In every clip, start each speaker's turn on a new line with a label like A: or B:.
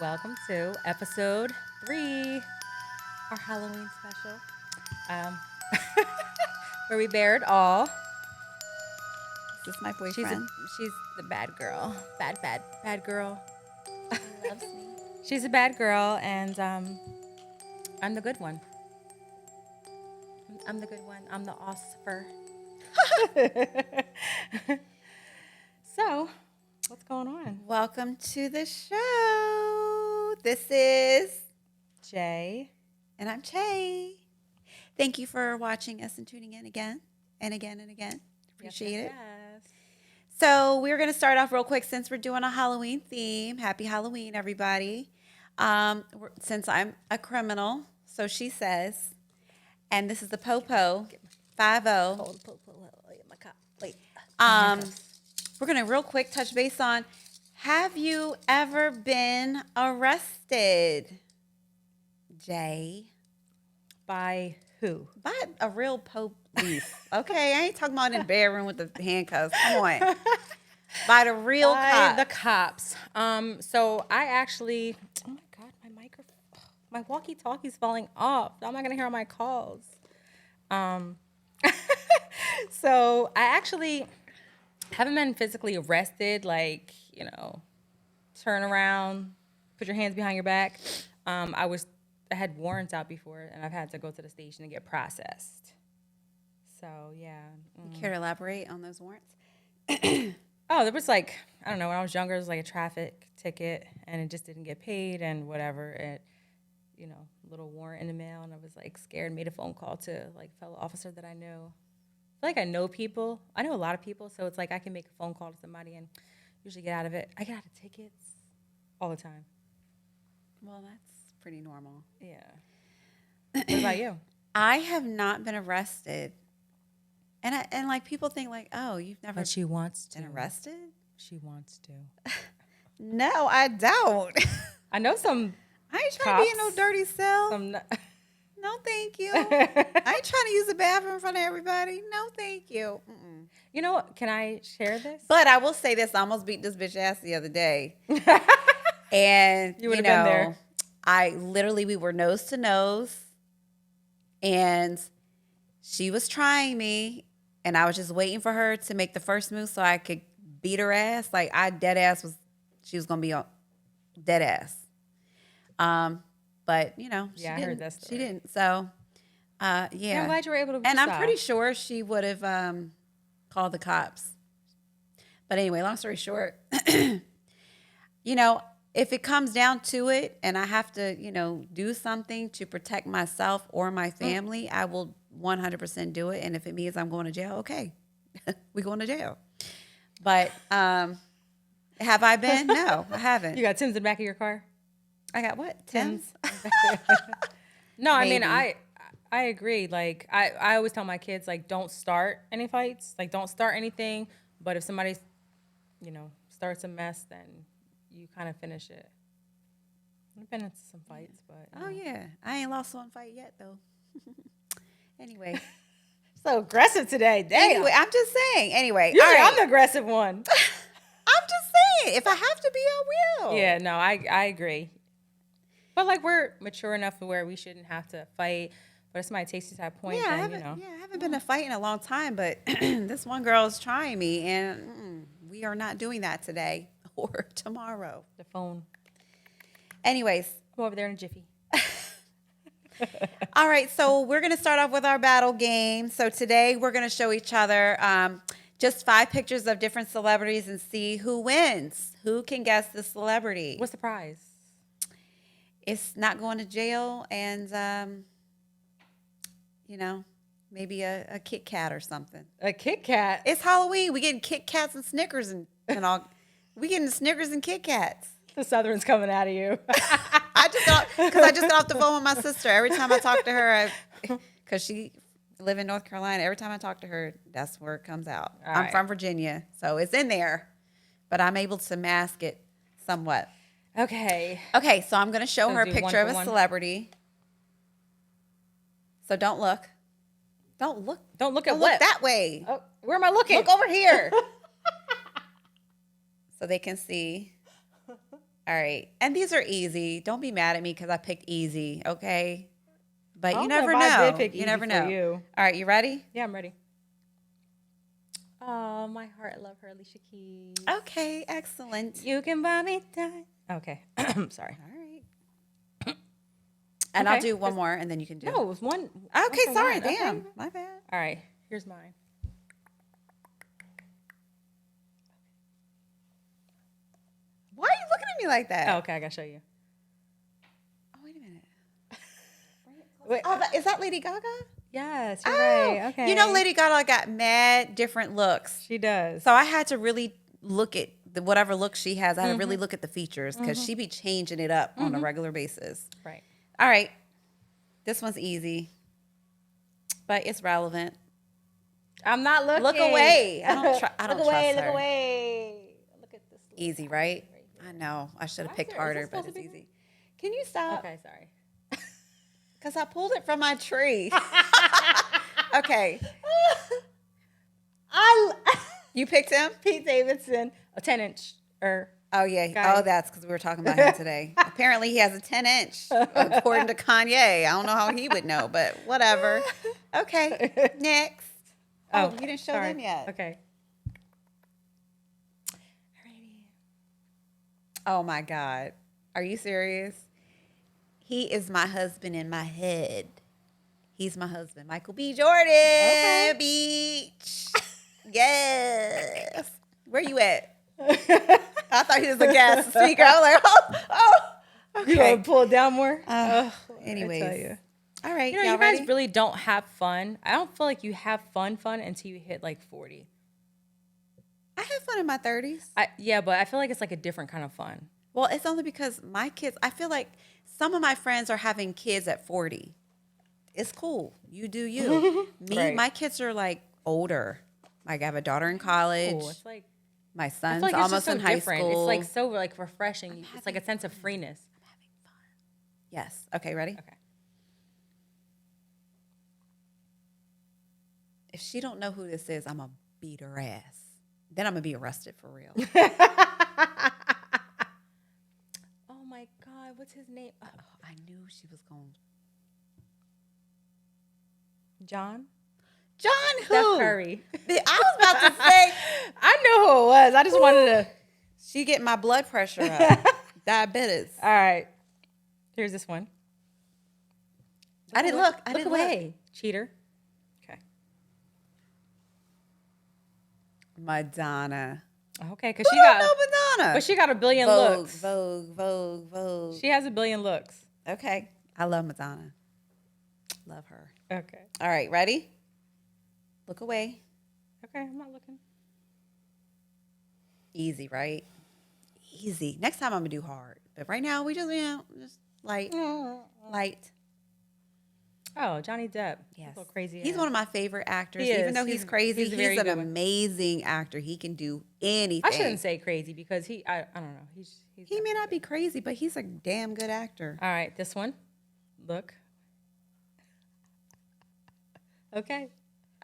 A: welcome to episode 3, our Halloween special, um, where we bear it all.
B: This is my
A: She's
B: boyfriend.
A: she's the bad girl, bad girl.
B: He loves me.
A: She's a bad girl, and I'm the good one. I'm the good one. I'm the Oscar. So, what's going on,
B: Welcome to the show. This is,
A: Jay?
B: and I'm Che. Thank you for watching us and tuning in again and again and again. Appreciate it.
A: Yes.
B: So we're going to start off real quick since we're doing a Halloween theme. Happy Halloween, everybody. Since I'm a criminal, so she says, and this is the Popo 5-0. We're going to real quick touch base on, have you ever been arrested, Jay?
A: By who?
B: By a real police. Okay, I ain't talking about in the bedroom with the handcuffs. Come on. By the real
A: By
B: cop.
A: the cops. So I actually, oh my God, my microphone, my walkie-talkie's falling off. I'm not gonna hear all my calls. So I actually haven't been physically arrested, like, turn around, put your hands behind your back. I had warrants out before, and I've had to go to the station and get processed. So yeah.
B: You care to elaborate on those warrants?
A: Oh, there was like, I don't know, when I was younger, it was like a traffic ticket and it just didn't get paid and whatever. It, little warrant in the mail, and I was like scared, made a phone call to like a fellow officer that I knew. I feel like I know people. I know a lot of people, so it's like I can make a phone call to somebody and usually get out of it. I get out of tickets all the time.
B: Well, that's pretty normal.
A: Yeah. What about you?
B: I have not been arrested. And like people think like, oh, you've never
A: But she wants to.
B: been arrested?
A: She wants to.
B: No, I don't.
A: I know some.
B: I ain't trying to be in no
A: Cops.
B: dirty cell.
A: Some.
B: No, thank you. I ain't trying to use the bathroom in front of everybody. No, thank you. Mm-mm.
A: You know what? Can I share this?
B: But I will say this: I almost beat this bitch ass the other day, and
A: You would've been there.
B: We were nose to nose, and she was trying me, and I was just waiting for her to make the first move so I could beat her ass. Like she was gonna be on dead ass. But she
A: Yeah, I heard that story.
B: She didn't. So, yeah.
A: Yeah, I'm glad you were able to.
B: And I'm
A: stop.
B: pretty sure she would have called the cops. But anyway, long story short, if it comes down to it and I have to, do something to protect myself or my family, I will 100% do it. And if it means I'm going to jail, okay, we're going to jail. But have I been? No, I haven't.
A: You got Tim's in the back of your car?
B: I got what? Tim's?
A: No, I mean,
B: Maybe.
A: I agree. Like, I always tell my kids, like, don't start any fights. Like, don't start anything. But if somebody, starts a mess, then you kind of finish it. I've been into some fights, but.
B: Oh, yeah. I ain't lost one fight yet, though. Anyway.
A: So aggressive today. Damn.
B: Anyway, I'm just saying. Anyway.
A: Usually
B: all right.
A: I'm the aggressive one.
B: I'm just saying. If I have to be, I will.
A: Yeah, no, I agree. But, like, we're mature enough to where we shouldn't have to fight. But if somebody takes you to that point,
B: Yeah, I
A: then,
B: haven't been in a fight in a long time, but this one girl is trying me, and we are not doing that today or tomorrow.
A: the phone.
B: Anyways,
A: Come over there in a jiffy.
B: all right, so we're going to start off with our battle game. So today we're going to show each other just 5 pictures of different celebrities and see who wins. Who can guess the celebrity?
A: What's the prize?
B: It's not going to jail and, maybe a Kit Kat or something.
A: A Kit Kat.
B: It's Halloween. We getting Kit Kats and Snickers and all. We getting Snickers and Kit Kats.
A: The Southern's coming out of you.
B: I just got off the phone with my sister. Every time I talk to her, because she live in North Carolina, every time I talk to her, that's where it comes out.
A: All
B: I'm
A: right.
B: from Virginia, so it's in there, but I'm able to mask it somewhat.
A: Okay.
B: Okay, so I'm going to show
A: So
B: her a
A: do
B: picture of
A: one
B: a
A: for one?
B: celebrity. So don't look. Don't look.
A: Don't look at
B: Don't
A: what?
B: look that way.
A: Oh, where am I looking?
B: Look over here. So they can see. All right. And these are easy. Don't be mad at me because I picked easy, okay? But
A: I
B: you
A: don't know
B: never
A: if I
B: know.
A: did pick
B: You
A: easy
B: never
A: for
B: know.
A: you.
B: All right, you ready?
A: Yeah, I'm ready. Oh, my heart, I love her, Alicia Keys.
B: Okay, excellent.
A: You can buy me time. Okay, sorry.
B: All right. And I'll
A: Okay.
B: do one more and then you can do.
A: No, it was one.
B: Okay,
A: for
B: sorry.
A: one. Okay.
B: Damn. My bad.
A: All right, here's mine.
B: Why are you looking at me like that?
A: Oh, okay, I gotta show you.
B: Oh, wait a minute.
A: Wait,
B: Oh, is that Lady Gaga?
A: yes, you're
B: Oh,
A: right. Okay.
B: you know, Lady Gaga got mad different looks.
A: She does.
B: So I had to really look at whatever look she has. I had to really look at the features because she be changing it up on a regular basis.
A: Right.
B: All right. This one's easy, but it's relevant.
A: I'm not looking.
B: Look away. I don't trust
A: Look away.
B: her.
A: Look away. Look at this. little
B: Easy,
A: guy
B: right?
A: here.
B: I know. I should have
A: Why is
B: picked
A: there- is
B: harder,
A: this
B: but
A: supposed
B: it's
A: to be
B: easy. Can you stop?
A: Okay, sorry.
B: Because I pulled it from my tree. Okay. You picked him?
A: Pete Davidson, a 10-inch or
B: Oh, yeah.
A: Guy.
B: Oh, that's because we were talking about him today. Apparently, he has a 10-inch, according to Kanye. I don't know how he would know, but whatever. Okay. Next. Oh, you didn't show
A: sorry.
B: them yet.
A: Okay.
B: Oh, my God. Are you serious? He is my husband in my head. He's my husband. Michael B. Jordan.
A: Okay.
B: Beach. Yes. Where you at? I thought he was a guest speaker. I was like, oh.
A: You want to pull it down more?
B: Anyways.
A: I tell you.
B: All right.
A: You know,
B: y'all
A: you guys
B: ready?
A: really don't have fun. I don't feel like you have fun until you hit like 40.
B: I had fun in my 30s.
A: Yeah, but I feel like it's like a different kind of fun.
B: Well, it's only because my kids, I feel like some of my friends are having kids at 40. It's cool. You do you. Me,
A: Right.
B: my kids are like older. Like I have a daughter in college.
A: Cool. It's like
B: My
A: I
B: son's
A: feel like it's
B: almost
A: just so
B: in high
A: different.
B: school.
A: It's like so like refreshing. It's like a sense of freeness.
B: Yes. Okay, ready?
A: Okay.
B: If she don't know who this is, I'm going to beat her ass. Then I'm going to be arrested for real.
A: Oh my God, what's his name?
B: Oh, I knew she was going.
A: John?
B: John who?
A: Steph Curry.
B: I was about to say,
A: I knew who it was. I just wanted to.
B: she getting my blood pressure up. Diabetes.
A: All right. Here's this one.
B: I didn't look. I
A: Look
B: didn't
A: away. Cheater. Okay.
B: Madonna.
A: Okay, because
B: Who
A: she
B: don't
A: got,
B: know Madonna?
A: but she got a billion
B: Vogue,
A: looks.
B: Vogue.
A: She has a billion looks.
B: Okay. I love Madonna. Love her.
A: Okay.
B: All right, ready? Look away.
A: Okay, I'm not looking.
B: Easy, right? Easy. Next time I'm gonna do hard. But right now we just, just light. Light.
A: Oh, Johnny Depp.
B: Yes.
A: Little crazy.
B: He's
A: ass.
B: one of my favorite actors.
A: He
B: Even
A: is.
B: though he's crazy,
A: he's a
B: he's
A: very
B: an
A: good one.
B: amazing actor. He can do anything.
A: I shouldn't say crazy because I don't know. He's
B: He may not be crazy, but he's a damn good actor.
A: All right, this one. Look. Okay.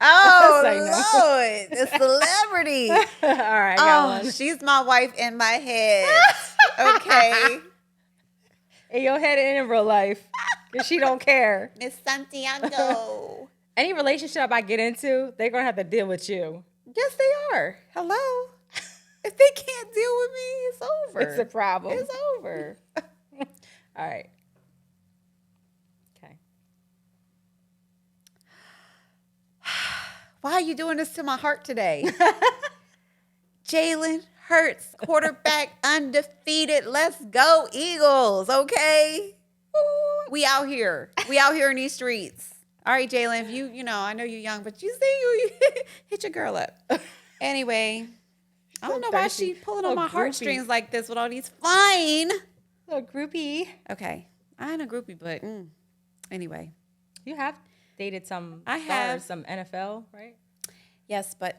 B: Oh,
A: Say no.
B: Lord. The celebrity.
A: All right, I got
B: Oh,
A: one.
B: she's my wife in my head. Okay.
A: In your head and in real life. Because she don't care.
B: Miss Santiago.
A: Any relationship I get into, they're going to have to deal with you.
B: Yes, they are. Hello. If they can't deal with me, it's over.
A: It's a problem.
B: It's over.
A: All right. Okay.
B: Why are you doing this to my heart today? Jalen Hurts, quarterback, undefeated. Let's go, Eagles, okay? We out here. We out here in these streets. All right, Jalen, if you know, I know you're young, but you see you hit your girl up. Anyway, I don't know why she pulling on my heartstrings like this with all these fine.
A: Little groupie.
B: Okay, I ain't a groupie, but anyway.
A: You have dated some
B: I
A: stars,
B: have.
A: some NFL, right?
B: Yes, but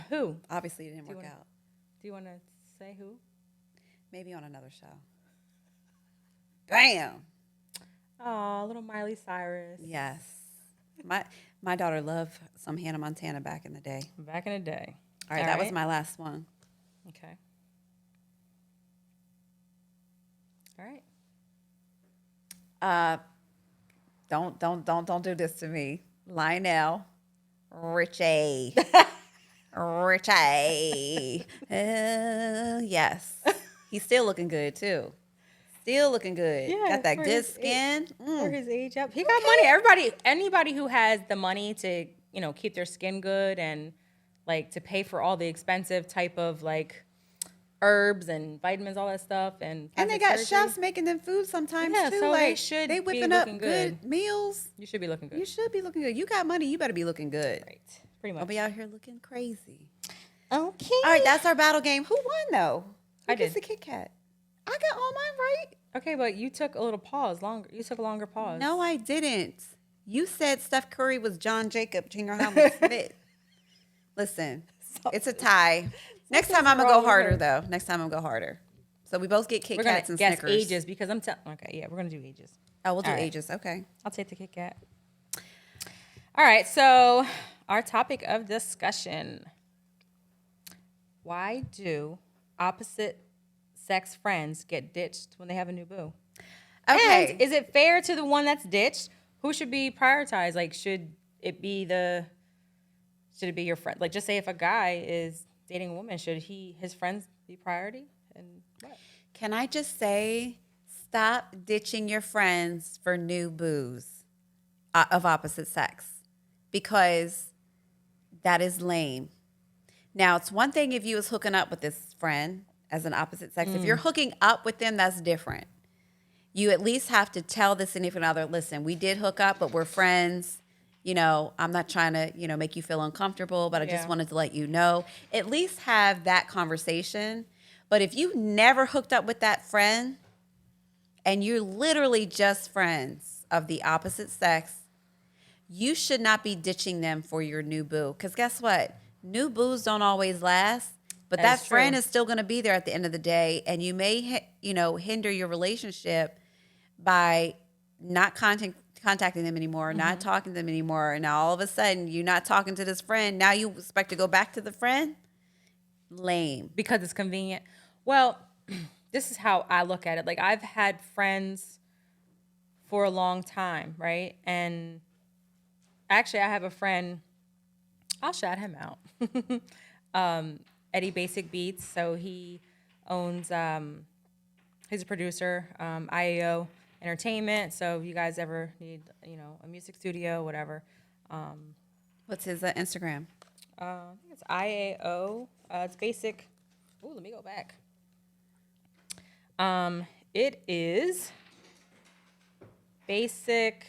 A: Who?
B: obviously it didn't work
A: wanna-
B: out.
A: Do you want to say who?
B: Maybe on another show. Damn.
A: Oh, little Miley Cyrus.
B: Yes. My daughter loved some Hannah Montana back in the day.
A: Back in the day.
B: All right, that was my last one.
A: Okay. All right.
B: Don't do this to me. Lionel Richie. Richie. Yes. He's still looking good too. Still looking good.
A: Yeah,
B: Got that
A: for
B: good
A: his
B: skin.
A: For his age up, he got money. Anybody who has the money to, keep their skin good and like to pay for all the expensive type of like herbs and vitamins, all that stuff, and
B: And they
A: plastic
B: got
A: surgery,
B: chefs making them food sometimes
A: Yeah,
B: too.
A: so
B: like
A: they should
B: they
A: be
B: whipping
A: looking
B: up
A: good.
B: good meals.
A: you should be looking good.
B: You should be looking good. You got money, you better be looking good.
A: Right. Pretty
B: Don't
A: much.
B: be out here looking crazy.
A: Okay.
B: All right, that's our battle game. Who won though? Who
A: I
B: gets
A: did.
B: the Kit Kat? I got all mine right.
A: Okay, but you took a little pause longer. You took a longer pause.
B: No, I didn't. You said Steph Curry was John Jacob, Junior Helmut Smith. Listen, it's a tie. Next time I'm gonna go harder though. Next time I'm gonna go harder. So we both get Kit
A: We're gonna
B: Kats and
A: guess
B: Snickers.
A: ages because I'm telling. Okay, yeah, we're gonna do ages.
B: Oh, we'll do
A: All right.
B: ages. Okay.
A: I'll take the Kit Kat. All right, so our topic of discussion. Why do opposite sex friends get ditched when they have a new boo?
B: Okay.
A: And is it fair to the one that's ditched? Who should be prioritized? Like, should it be your friend? Like, just say if a guy is dating a woman, should his friends be priority? And what?
B: Can I just say, stop ditching your friends for new boos of opposite sex, because that is lame. Now, it's one thing if you was hooking up with this friend as an opposite sex. If you're hooking up with them, that's different. You at least have to tell the significant other, listen, we did hook up, but we're friends. I'm not trying to, make you feel uncomfortable, but I just
A: Yeah.
B: wanted to let you know. At least have that conversation. But if you never hooked up with that friend and you're literally just friends of the opposite sex, you should not be ditching them for your new boo. Because guess what? New boos don't always last, but
A: That's
B: that friend
A: true.
B: is still going to be there at the end of the day. And you may, hinder your relationship by not contacting them anymore, not talking to them anymore. And now all of a sudden you're not talking to this friend. Now you expect to go back to the friend? Lame.
A: Because it's convenient. Well, this is how I look at it. Like, I've had friends for a long time, right? And actually, I have a friend, I'll shout him out. Eddie Basic Beats. So he owns, he's a producer, IAO Entertainment. So if you guys ever need, a music studio, whatever.
B: What's his Instagram?
A: I think it's IAO. It's basic. Oh, let me go back. It is basic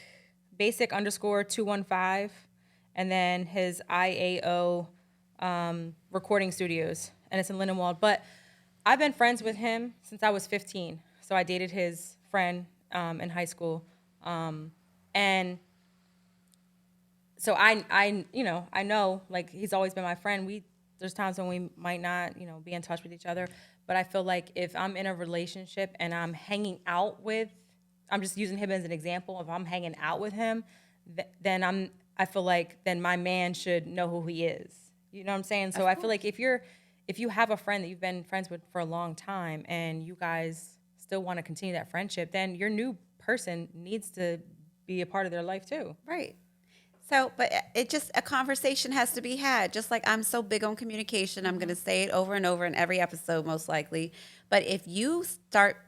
A: _ 215, and then his IAO recording studios, and it's in Lindenwold. But I've been friends with him since I was 15. So I dated his friend in high school, and so I know, like, he's always been my friend. There's times when we might not, be in touch with each other, but I feel like if I'm in a relationship and I'm just using him as an example. If I'm hanging out with him, then I feel like then my man should know who he is. You know what I'm saying? So I feel like if you have a friend that you've been friends with for a long time and you guys still want to continue that friendship, then your new person needs to be a part of their life too.
B: Right. So, but a conversation has to be had. Just like I'm so big on communication, I'm going to say it over and over in every episode, most likely. But if you start,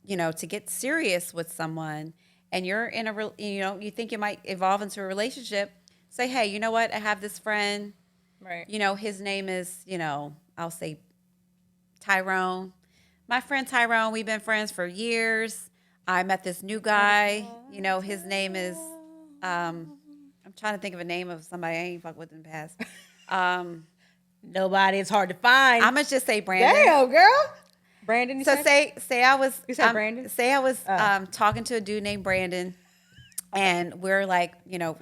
B: to get serious with someone and you're in you think you might evolve into a relationship, say, hey, you know what? I have this friend,
A: Right.
B: his name is, I'll say Tyrone. My friend Tyrone, we've been friends for years. I met this new guy, his name is, I'm trying to think of a name of somebody I ain't fuck with in the past.
A: Nobody. It's hard to find.
B: I'm gonna just say Brandon.
A: Damn, girl. Brandon. You
B: So
A: said?
B: say I was.
A: You said Brandon?
B: Say I was talking to a dude named Brandon, and we're like,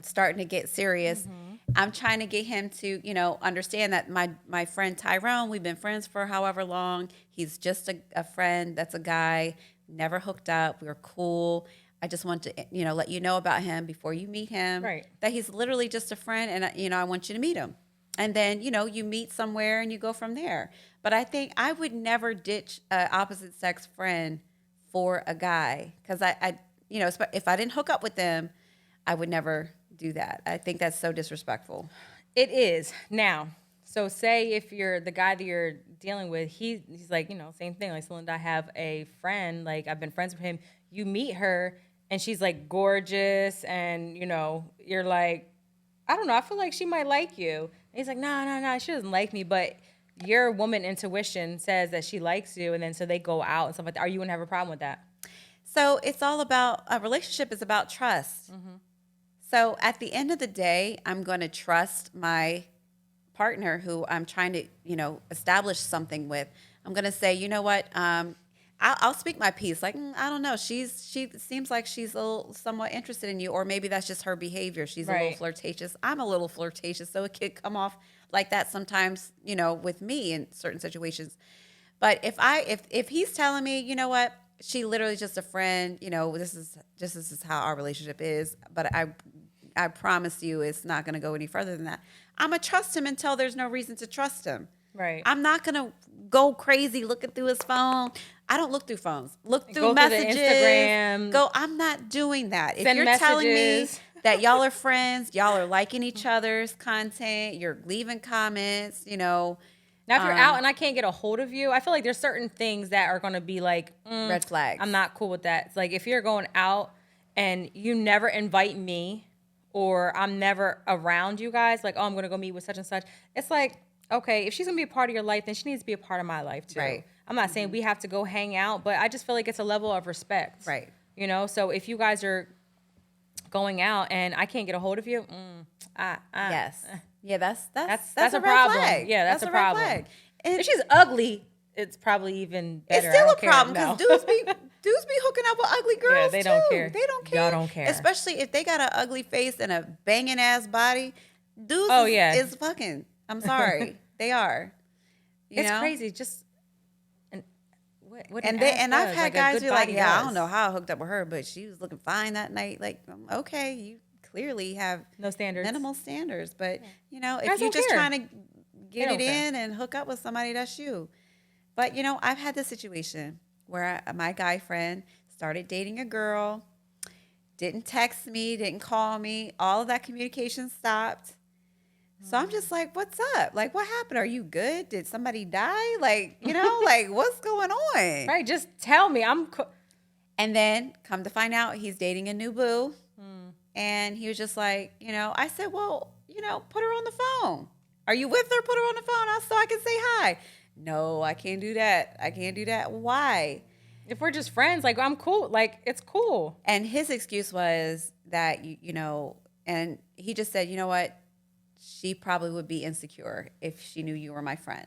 B: starting to get serious. I'm trying to get him to, understand that my friend Tyrone, we've been friends for however long. He's just a friend. That's a guy. Never hooked up. We're cool. I just want to, let you know about him before you meet him.
A: Right.
B: That he's literally just a friend, and I want you to meet him. And then, you meet somewhere and you go from there. But I think I would never ditch an opposite sex friend for a guy. Because you know, if I didn't hook up with them, I would never do that. I think that's so disrespectful.
A: It is. Now, so say if you're the guy that you're dealing with, he's like, you know, same thing. Like, Celinda, I have a friend, like, I've been friends with him. You meet her, and she's, like, gorgeous, and, you know, you're like, I don't know, I feel like she might like you. And he's like, no, she doesn't like me, but your woman intuition says that she likes you, and then so they go out and stuff like that. Are you going to have a problem with that?
B: So it's all about, a relationship is about trust. So at the end of the day, I'm going to trust my partner who I'm trying to, you know, establish something with. I'm going to say, you know what? I'll speak my piece. Like, I don't know. She seems like she's a little somewhat interested in you, or maybe that's just her behavior. She's a little
A: Right.
B: flirtatious. I'm a little flirtatious, so it could come off like that sometimes, you know, with me in certain situations. But if he's telling me, you know what, she literally just a friend, you know, this is how our relationship is, but I promise you it's not going to go any further than that. I'm going to trust him until there's no reason to trust him.
A: Right.
B: I'm not going to go crazy looking through his phone. I don't look through phones. Look through
A: Go through the
B: messages.
A: Instagram.
B: I'm not doing that. If
A: Send
B: you're telling me
A: messages.
B: that y'all are friends, y'all are liking each other's content, you're leaving comments, you know,
A: Now, if you're out and I can't get a hold of you, I feel like there's certain things that are going to be like,
B: red flags.
A: I'm not cool with that. It's like if you're going out and you never invite me or I'm never around you guys, like, oh, I'm going to go meet with such and such. It's like, okay, if she's going to be a part of your life, then she needs to be a part of my life too.
B: Right.
A: I'm not saying we have to go hang out, but I just feel like it's a level of respect.
B: Right.
A: You know, so if you guys are going out and I can't get a hold of you,
B: Yes. Yeah, that's
A: that's
B: a
A: a
B: red
A: problem.
B: flag.
A: Yeah, that's a
B: a red
A: problem.
B: flag. And
A: If she's ugly, it's probably even better.
B: it's still
A: I
B: a
A: don't care.
B: problem
A: No.
B: because dudes be hooking up with ugly girls
A: they don't
B: too.
A: care.
B: They don't care.
A: Y'all don't care.
B: Especially if they got an ugly face and a banging ass body. Dudes
A: Oh, yeah.
B: is fucking. I'm sorry. They are. You
A: It's
B: know?
A: crazy. Just and what
B: And
A: an
B: they
A: ass
B: and I've
A: does,
B: had
A: like a
B: guys
A: good
B: be like,
A: body
B: yeah, I
A: does.
B: don't know how I hooked up with her, but she was looking fine that night. Like, okay, you clearly have
A: No standards.
B: minimal standards, but you know, if
A: Guys
B: you're
A: don't
B: just
A: care.
B: trying to get
A: don't
B: it
A: care.
B: in and hook up with somebody, that's you. But you know, I've had this situation where my guy friend started dating a girl, didn't text me, didn't call me, all of that communication stopped. So I'm just like, what's up? Like, what happened? Are you good? Did somebody die? Like, you know, like what's going on?
A: Right. Just tell me.
B: And then come to find out he's dating a new boo. And he was just like, you know, I said, well, you know, put her on the phone. Are you with her? Put her on the phone so I can say hi. No, I can't do that. I can't do that. Why?
A: If we're just friends, like I'm cool. Like it's cool.
B: And his excuse was that, you know, and he just said, you know what? She probably would be insecure if she knew you were my friend.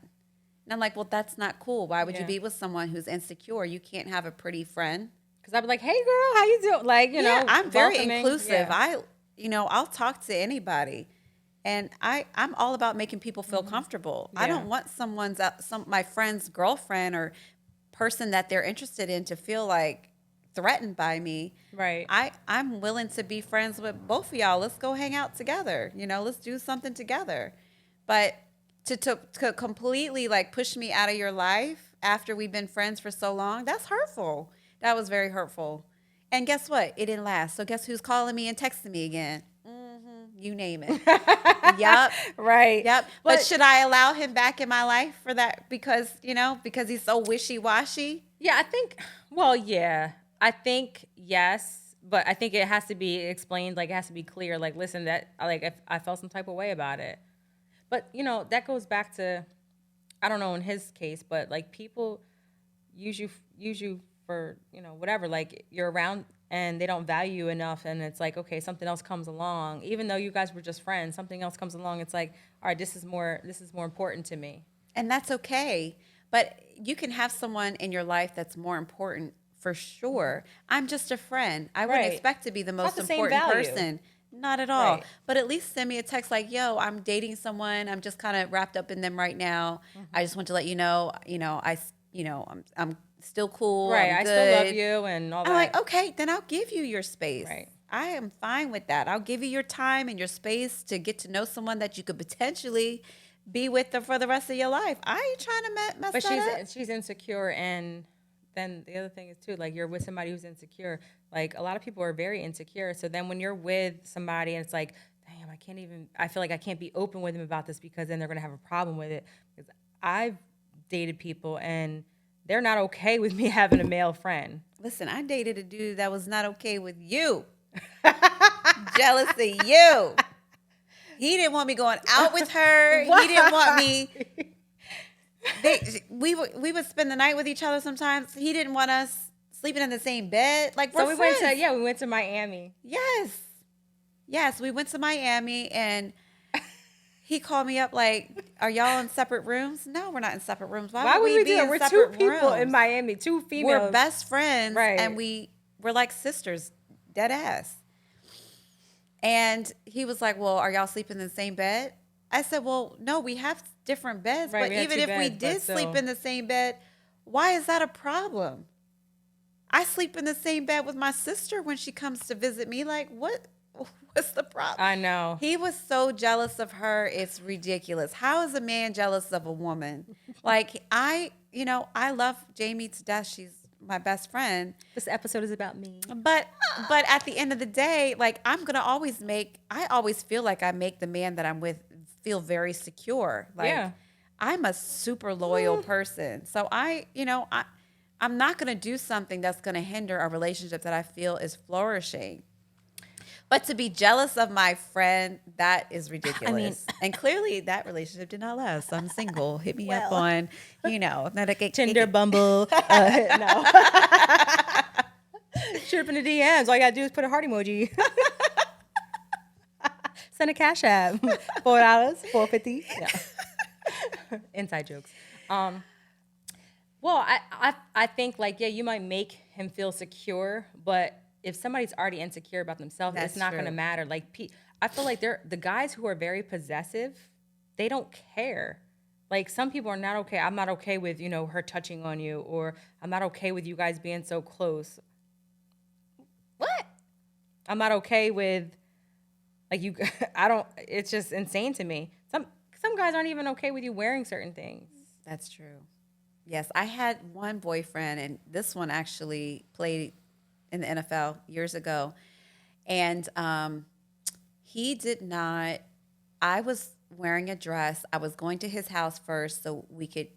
B: And I'm like, well, that's not cool. Why would you
A: Yeah.
B: be with someone who's insecure? You can't have a pretty friend.
A: Because I'd be like, hey girl, how you doing? Like, you know,
B: I'm very
A: welcoming.
B: inclusive.
A: Yeah.
B: I'll talk to anybody, and I'm all about making people feel comfortable. I
A: Yeah.
B: don't want my friend's girlfriend or person that they're interested in to feel like threatened by me.
A: Right.
B: I'm willing to be friends with both of y'all. Let's go hang out together. You know, let's do something together. But to completely like push me out of your life after we've been friends for so long, that's hurtful. That was very hurtful. And guess what? It didn't last. So guess who's calling me and texting me again? You name it. Yep.
A: Right.
B: Yep. But should I allow him back in my life for that? Because he's so wishy-washy.
A: Yeah, I think, well, yeah. I think yes, but I think it has to be explained, like it has to be clear, like listen, that like if I felt some type of way about it. But, you know, that goes back to I don't know in his case, but like people use you for, you know, whatever, like you're around and they don't value you enough and it's like, okay, something else comes along. Even though you guys were just friends, something else comes along. It's like, all right, this is more important to me.
B: And that's okay. But you can have someone in your life that's more important for sure. I'm just a friend. I wouldn't
A: Right.
B: expect to be the most
A: the same
B: important
A: value.
B: person. Not at all.
A: Right.
B: But at least send me a text like, yo, I'm dating someone. I'm just kind of wrapped up in them right now. I just want to let you know, I'm still cool.
A: Right.
B: I'm
A: I
B: good.
A: still love you and all that.
B: I'm like, okay, then I'll give you your space.
A: Right.
B: I am fine with that. I'll give you your time and your space to get to know someone that you could potentially be with them for the rest of your life. I ain't trying to mess
A: But
B: that up.
A: she's insecure and then the other thing is too, like you're with somebody who's insecure. Like a lot of people are very insecure. So then when you're with somebody and it's like, damn, I feel like I can't be open with them about this because then they're going to have a problem with it. Because I've dated people and they're not okay with me having a male friend.
B: Listen, I dated a dude that was not okay with you. Jealous of you. He didn't want me going out with her. He didn't want me. We would spend the night with each other sometimes. He didn't want us sleeping in the same bed. Like we're friends.
A: We went to Miami.
B: Yes, we went to Miami and he called me up like, "Are y'all in separate rooms?" No, we're not in separate rooms. Why would we be in
A: We're
B: separate
A: two people
B: rooms?
A: in Miami, two females.
B: We're best friends,
A: right?
B: And we're like sisters, dead ass. And he was like, "Well, are y'all sleeping in the same bed?" I said, "Well, no, we have different beds,
A: right,
B: but even if we did sleep in the same bed, why is that a problem? I sleep in the same bed with my sister when she comes to visit me. Like, what's the problem?"
A: I know.
B: He was so jealous of her. It's ridiculous. How is a man jealous of a woman? Like, I love Jamie to death. She's my best friend.
A: This episode is about me.
B: But at the end of the day, like I always feel like I make the man that I'm with feel very secure. Like I'm a super loyal person. So I'm not going to do something that's going to hinder a relationship that I feel is flourishing. But to be jealous of my friend, that is ridiculous. I mean, and clearly that relationship did not last. So I'm single. Hit me up on,
A: Tinder, Bumble. No. Shoot up in the DMs. All you got to do is put a heart emoji. Send a cash app. $4, $4.50. Yeah. Inside jokes. Well, I think like, yeah, you might make him feel secure, but if somebody's already insecure about themselves, it's not going to matter. Like, I feel like the guys who are very possessive, they don't care. Like, some people are not okay. I'm not okay with, her touching on you, or I'm not okay with you guys being so close. What? I'm not okay with, like, you, it's just insane to me. Some guys aren't even okay with you wearing certain things.
B: That's true. Yes, I had one boyfriend, and this one actually played in the NFL years ago. And he did not, I was wearing a dress. I was going to his house first so we could,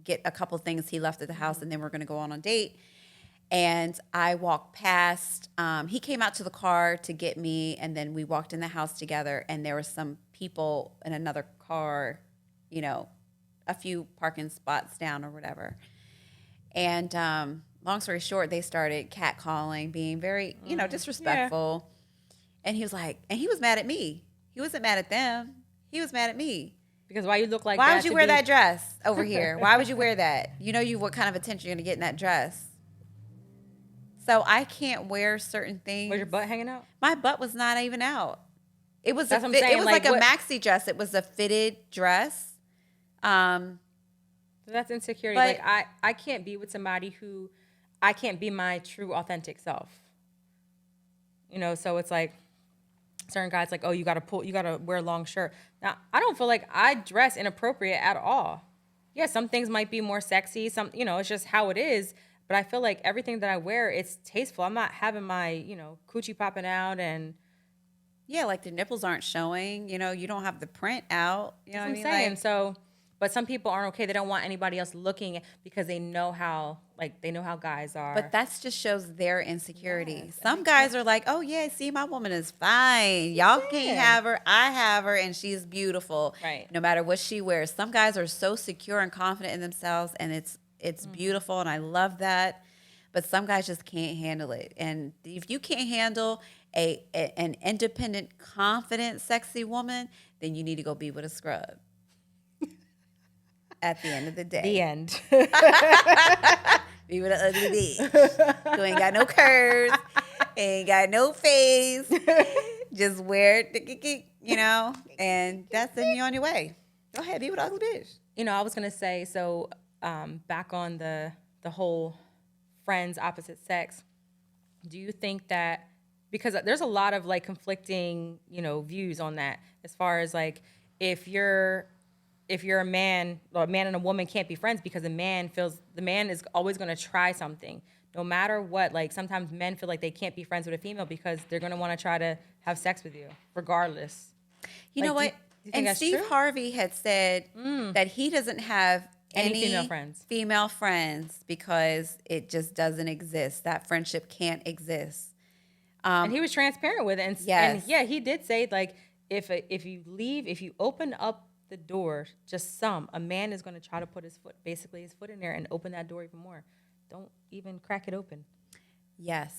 B: get a couple things he left at the house, and then we're going to go on a date. And I walked past, he came out to the car to get me, and then we walked in the house together, and there were some people in another car, a few parking spots down or whatever. And long story short, they started catcalling, being very, disrespectful. Yeah. And he was like, and he was mad at me. He wasn't mad at them. He was mad at me.
A: Because why you look like
B: why
A: that?
B: Would you wear that dress over here? Why would you wear that? What kind of attention you're going to get in that dress. So I can't wear certain things.
A: Was your butt hanging out?
B: My butt was not even out. It was
A: it was
B: like a maxi dress. It was a fitted dress.
A: That's insecurity. Like I can't be with somebody who I can't be my true authentic self. So it's like certain guys like, oh, you gotta wear a long shirt. Now I don't feel like I dress inappropriate at all. Yeah, some things might be more sexy. Some, it's just how it is. But I feel like everything that I wear, it's tasteful. I'm not having my, coochie popping out and.
B: Yeah, like the nipples aren't showing. You don't have the print out. You know what I mean?
A: Saying. Like, so, but some people aren't okay. They don't want anybody else looking because they know how guys are.
B: But that just shows their insecurity. Yes, some guys are like, oh yeah, see, my woman is fine. Y'all can't have her. I have her, and she's beautiful.
A: Right.
B: No matter what she wears. Some guys are so secure and confident in themselves, and it's beautiful, and I love that. But some guys just can't handle it. And if you can't handle an independent, confident, sexy woman, then you need to go be with a scrub. At the end of the day.
A: The end.
B: Be with an ugly bitch who ain't got no curves, ain't got no face. Just wear it, and that's then you on your way. Go ahead, be with an ugly bitch.
A: I was going to say, so back on the whole friends, opposite sex, do you think that, because there's a lot of like conflicting, views on that, as far as like, if you're if you're a man, or a man and a woman can't be friends because the man is always going to try something, no matter what. Like sometimes men feel like they can't be friends with a female because they're going to want to try to have sex with you, regardless.
B: You
A: Like,
B: know what?
A: do you think
B: And
A: that's
B: Steve
A: true?
B: Harvey had said that he doesn't have
A: Any
B: any
A: female friends.
B: female friends because it just doesn't exist. That friendship can't exist.
A: And he was transparent with it, and
B: Yes.
A: yeah, he did say like if you open up the door just a man is going to try to put his foot in there and open that door even more. Don't even crack it open.
B: Yes.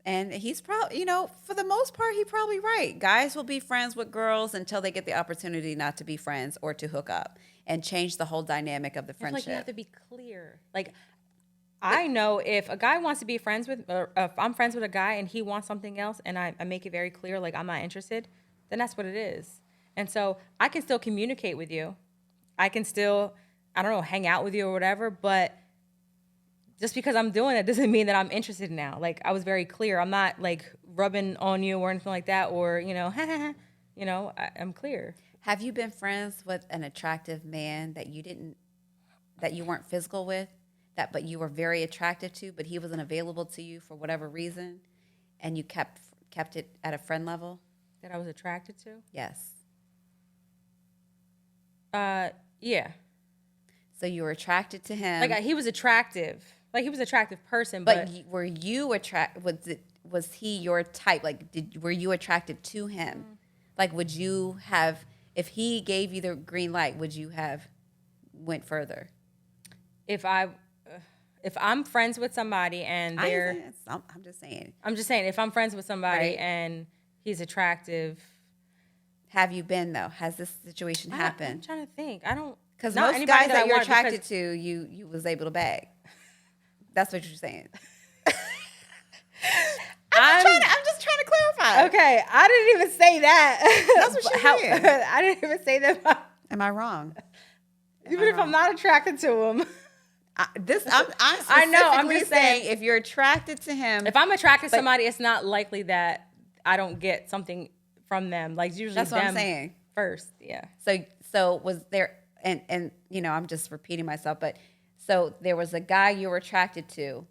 B: And he's probably, for the most part, he's probably right. Guys will be friends with girls until they get the opportunity not to be friends or to hook up and change the whole dynamic of the
A: I feel
B: friendship.
A: like you have to be clear. Like, I know if a guy wants to be friends with, or if I'm friends with a guy and he wants something else, and I make it very clear, like I'm not interested, then that's what it is. And so I can still communicate with you. I can still, I don't know, hang out with you or whatever, but just because I'm doing it doesn't mean that I'm interested now. Like I was very clear. I'm not like rubbing on you or anything like that, or, I'm clear.
B: Have you been friends with an attractive man that you weren't physical with, but you were very attracted to, but he wasn't available to you for whatever reason, and you kept it at a friend level?
A: That I was attracted to?
B: Yes.
A: Yeah.
B: So you were attracted to him.
A: Like he was attractive. Like he was an attractive person,
B: but
A: but
B: were you was he your type? Like were you attracted to him? Like would you have, if he gave you the green light, would you have went further?
A: if I'm friends with somebody and
B: I'm just saying.
A: I'm just saying, if I'm friends with somebody
B: Right.
A: and he's attractive.
B: Have you been though? Has this situation
A: I'm
B: happened?
A: trying to think. I don't.
B: Because
A: not
B: most
A: anybody
B: guys that
A: I
B: you're
A: want,
B: attracted
A: because-
B: to, you was able to bag. That's what you're saying. I'm just trying to clarify.
A: Okay, I didn't even say that.
B: That's what you're saying.
A: I didn't even say that.
B: Am I wrong?
A: Even if I'm not attracted to him.
B: I'm
A: I know, I'm
B: specifically
A: just
B: saying
A: saying.
B: if you're attracted to him.
A: If I'm attracted to somebody, it's not likely that I don't get something from them. Like usually
B: That's what I'm
A: them
B: saying.
A: first. Yeah.
B: So was there, and I'm just repeating myself, but so there was a guy you were attracted to,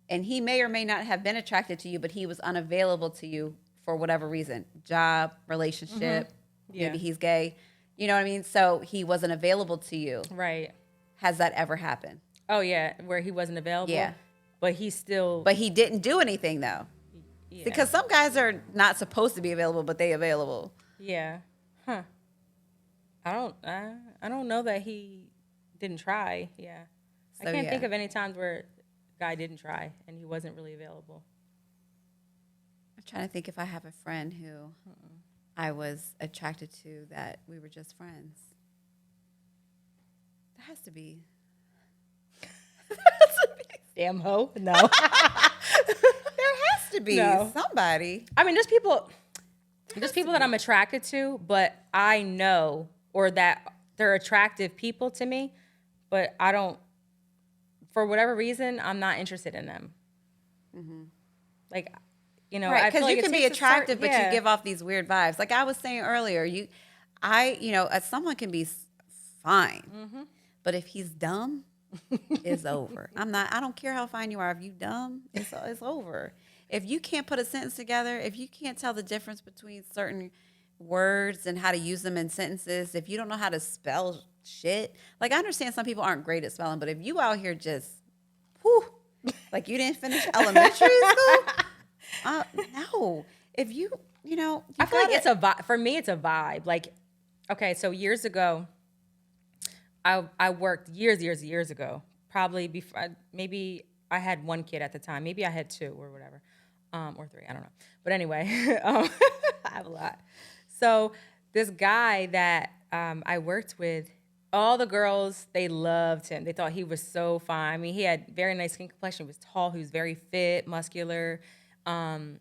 B: and he may or may not have been attracted to you, but he was unavailable to you for whatever reason, job, relationship,
A: Yeah.
B: maybe he's gay, you know what I mean? So he wasn't available to you.
A: Right.
B: Has that ever happened?
A: Oh yeah, where he wasn't available.
B: Yeah.
A: But he still.
B: But he didn't do anything though,
A: yeah.
B: because some guys are not supposed to be available, but they available.
A: Yeah. Huh. I don't know that he didn't try. Yeah. I
B: So,
A: can't
B: yeah.
A: think of any times where a guy didn't try and he wasn't really available.
B: I'm trying to think if I have a friend who I was attracted to that we were just friends. There has to be.
A: Damn hoe. No.
B: There has to be
A: No.
B: somebody.
A: I mean, there's people that I'm attracted to, but I know, or that they're attractive people to me, but I don't, for whatever reason, I'm not interested in them. Like,
B: Right,
A: I feel
B: because
A: like
B: you
A: it
B: can be
A: takes a certain-
B: attractive, but
A: yeah.
B: you give off these weird vibes. Like I was saying earlier, someone can be fine, but if he's dumb, it's over. I don't care how fine you are. If you dumb, it's over. If you can't put a sentence together, if you can't tell the difference between certain words and how to use them in sentences, if you don't know how to spell shit, like I understand some people aren't great at spelling, but if you out here just, whew, like you didn't finish elementary school, no. If you
A: I feel like it's a vibe. For me, it's a vibe. Like, okay, so years ago, I worked years ago. Probably before, maybe I had one kid at the time. Maybe I had two or whatever, or three. I don't know. But anyway, I have a lot. So this guy that I worked with, all the girls, they loved him. They thought he was so fine. I mean, he had very nice skin complexion. He was tall. He was very fit, muscular.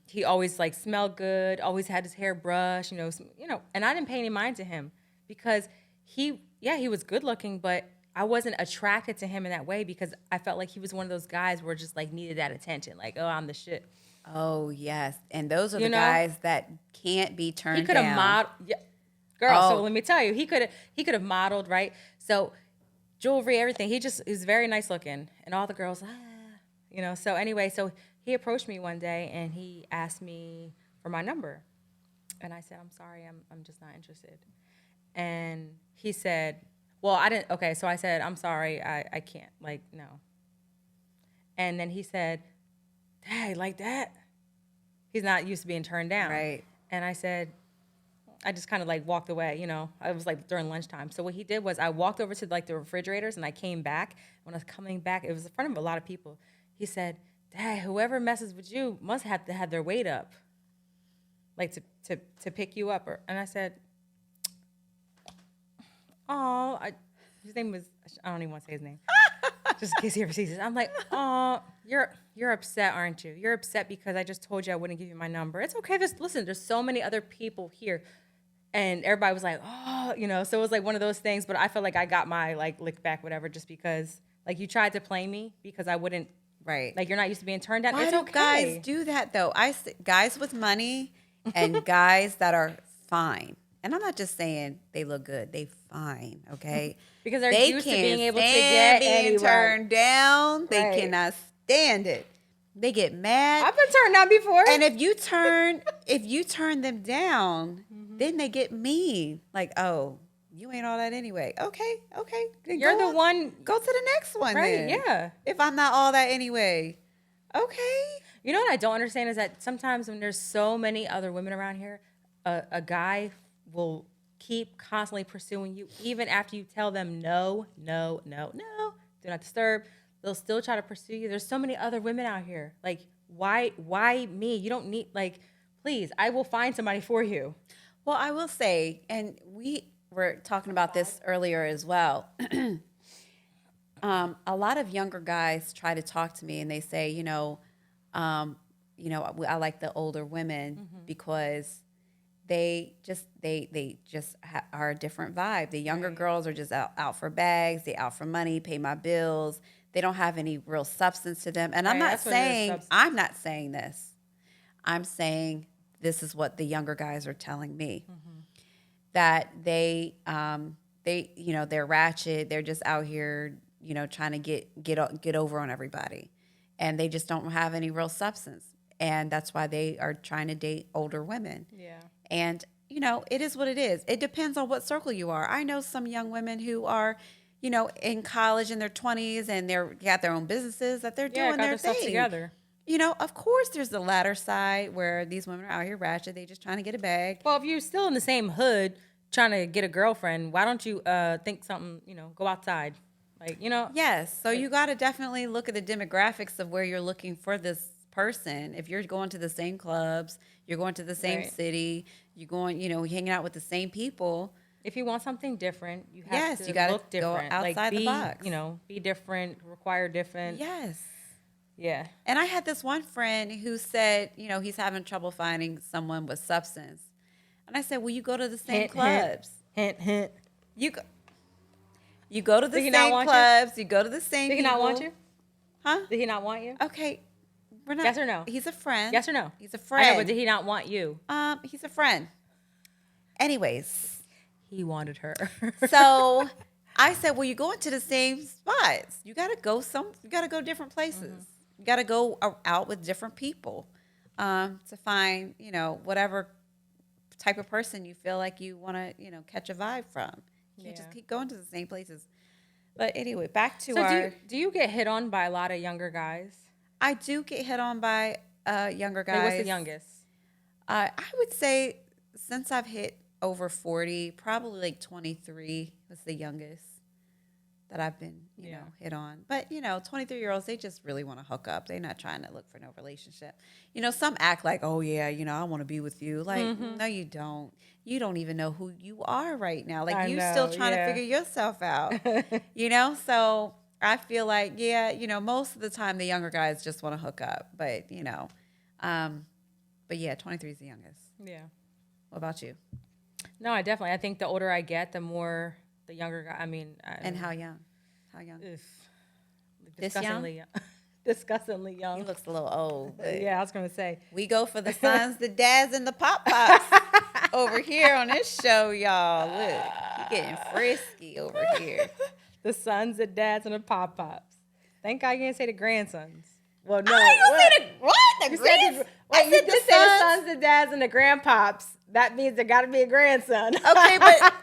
A: He always smelled good. Always had his hair brushed. And I didn't pay any mind to him because he was good looking, but I wasn't attracted to him in that way because I felt like he was one of those guys where just needed that attention. Like, oh, I'm the shit.
B: Oh yes, and those are the
A: You know?
B: guys that can't be turned
A: He could have
B: down.
A: modeled, yeah. Girl.
B: Oh.
A: So let me tell you, he could have modeled, right? So jewelry, everything. He was very nice looking, and all the girls, So anyway, so he approached me one day and he asked me for my number, and I said, I'm sorry, I'm just not interested. And he said, well, I didn't. Okay, so I said, I'm sorry, I can't. Like, no. And then he said, Dad, like that? He's not used to being turned down.
B: Right.
A: And I said, I just kind of like walked away, I was like during lunchtime. So what he did was I walked over to like the refrigerators and I came back. When I was coming back, it was in front of a lot of people. He said, Dad, whoever messes with you must have to have their weight up, like to pick you up. And I said, oh, his name was, I don't even want to say his name, just in case he ever sees this. I'm like, oh, you're upset, aren't you? You're upset because I just told you I wouldn't give you my number. It's okay. Just listen, there's so many other people here. And everybody was like, oh, so it was like one of those things. But I felt like I got my like lick back, whatever, just because like you tried to play me because I wouldn't.
B: Right.
A: Like you're not used to being turned down.
B: Why
A: It's
B: do
A: okay.
B: guys do that though? Guys with money and guys that are fine. And I'm not just saying they look good. They fine, okay?
A: Because they're
B: they
A: used to
B: can't
A: being able to
B: stand
A: get
B: being
A: anywhere.
B: turned down. They
A: Right.
B: cannot stand it. They get mad.
A: I've been turned down before.
B: And if you turn them down, then they get mean. Like, oh, you ain't all that anyway. Okay. Then
A: You're
B: go
A: the one.
B: Go to the next one.
A: Right,
B: then.
A: yeah.
B: If I'm not all that anyway. Okay.
A: You know what I don't understand is that sometimes when there's so many other women around here, a guy will keep constantly pursuing you, even after you tell them no, do not disturb. They'll still try to pursue you. There's so many other women out here. Like, why me? You don't need, like, please, I will find somebody for you.
B: Well, I will say, and we were talking about this earlier as well. A lot of younger guys try to talk to me and they say, I like the older women because they just are a different vibe. The younger girls are just out for bags. They out for money, pay my bills. They don't have any real substance to them. And I'm not saying this. I'm saying this is what the younger guys are telling me. That they're ratchet. They're just out here, trying to get over on everybody. And they just don't have any real substance. And that's why they are trying to date older women.
A: Yeah.
B: And, it is what it is. It depends on what circle you are. I know some young women who are, in college in their 20s and they're got their own businesses that they're doing their
A: stuff
B: thing.
A: together.
B: Of course there's the latter side where these women are out here ratchet. They just trying to get a bag.
A: Well, if you're still in the same hood trying to get a girlfriend, why don't you think something, go outside? Like,
B: Yes. So you got to definitely look at the demographics of where you're looking for this person. If you're going to the same clubs, you're going to the same
A: Right.
B: city, you're going, hanging out with the same people.
A: If you want something different, you have
B: Yes,
A: to
B: you gotta
A: look
B: go
A: different.
B: outside the
A: be,
B: box.
A: Be different, require different.
B: Yes.
A: Yeah.
B: And I had this one friend who said, he's having trouble finding someone with substance. And I said, well, you go to the same clubs.
A: Hint.
B: You go to the
A: Did he not
B: same
A: want you?
B: clubs. You go to the same
A: Did he
B: people.
A: not want you?
B: Huh?
A: Did he not want you?
B: Okay. We're not.
A: Yes or no?
B: He's a friend.
A: Yes or no?
B: He's a
A: I
B: friend.
A: know, but did he not want you?
B: He's a friend. Anyways,
A: He wanted her.
B: so I said, well, you're going to the same spots. You got to go different places. You got to go out with different people to find, whatever type of person you feel like you want to, catch a vibe from. You can't just keep going to the same places. But anyway, back to
A: So do you get hit on by a lot of younger guys?
B: I do get hit on by younger guys.
A: Like, what's the youngest?
B: I would say since I've hit over 40, probably like 23 was the youngest that I've been, you know, hit on. But, 23-year-olds, they just really want to hook up. They're not trying to look for no relationship. Some act like, oh, yeah, I want to be with you. Like, no, you don't. You don't even know who you are right now. Like, you still trying to figure yourself out, So I feel like, most of the time the younger guys just want to hook up. But, but yeah, 23 is the youngest.
A: Yeah.
B: What about you?
A: No, I think the older I get, the more the younger guy. I mean,
B: And how young? How young? This
A: disgustingly young. Disgustingly young.
B: He looks a little old. But
A: Yeah, I was gonna say.
B: we go for the sons, the dads, and the pop-pops over here on this show, y'all. Look, getting frisky over here.
A: The sons, the dads, and the pop-pops. Thank God you didn't say the grandsons. Well, no.
B: I ain't gonna say the what? The
A: You said
B: grands?
A: the,
B: I
A: wait, you
B: said
A: did
B: the
A: say the
B: sons.
A: sons, the dads, and the grandpops. That means there got to be a grandson.
B: Okay, but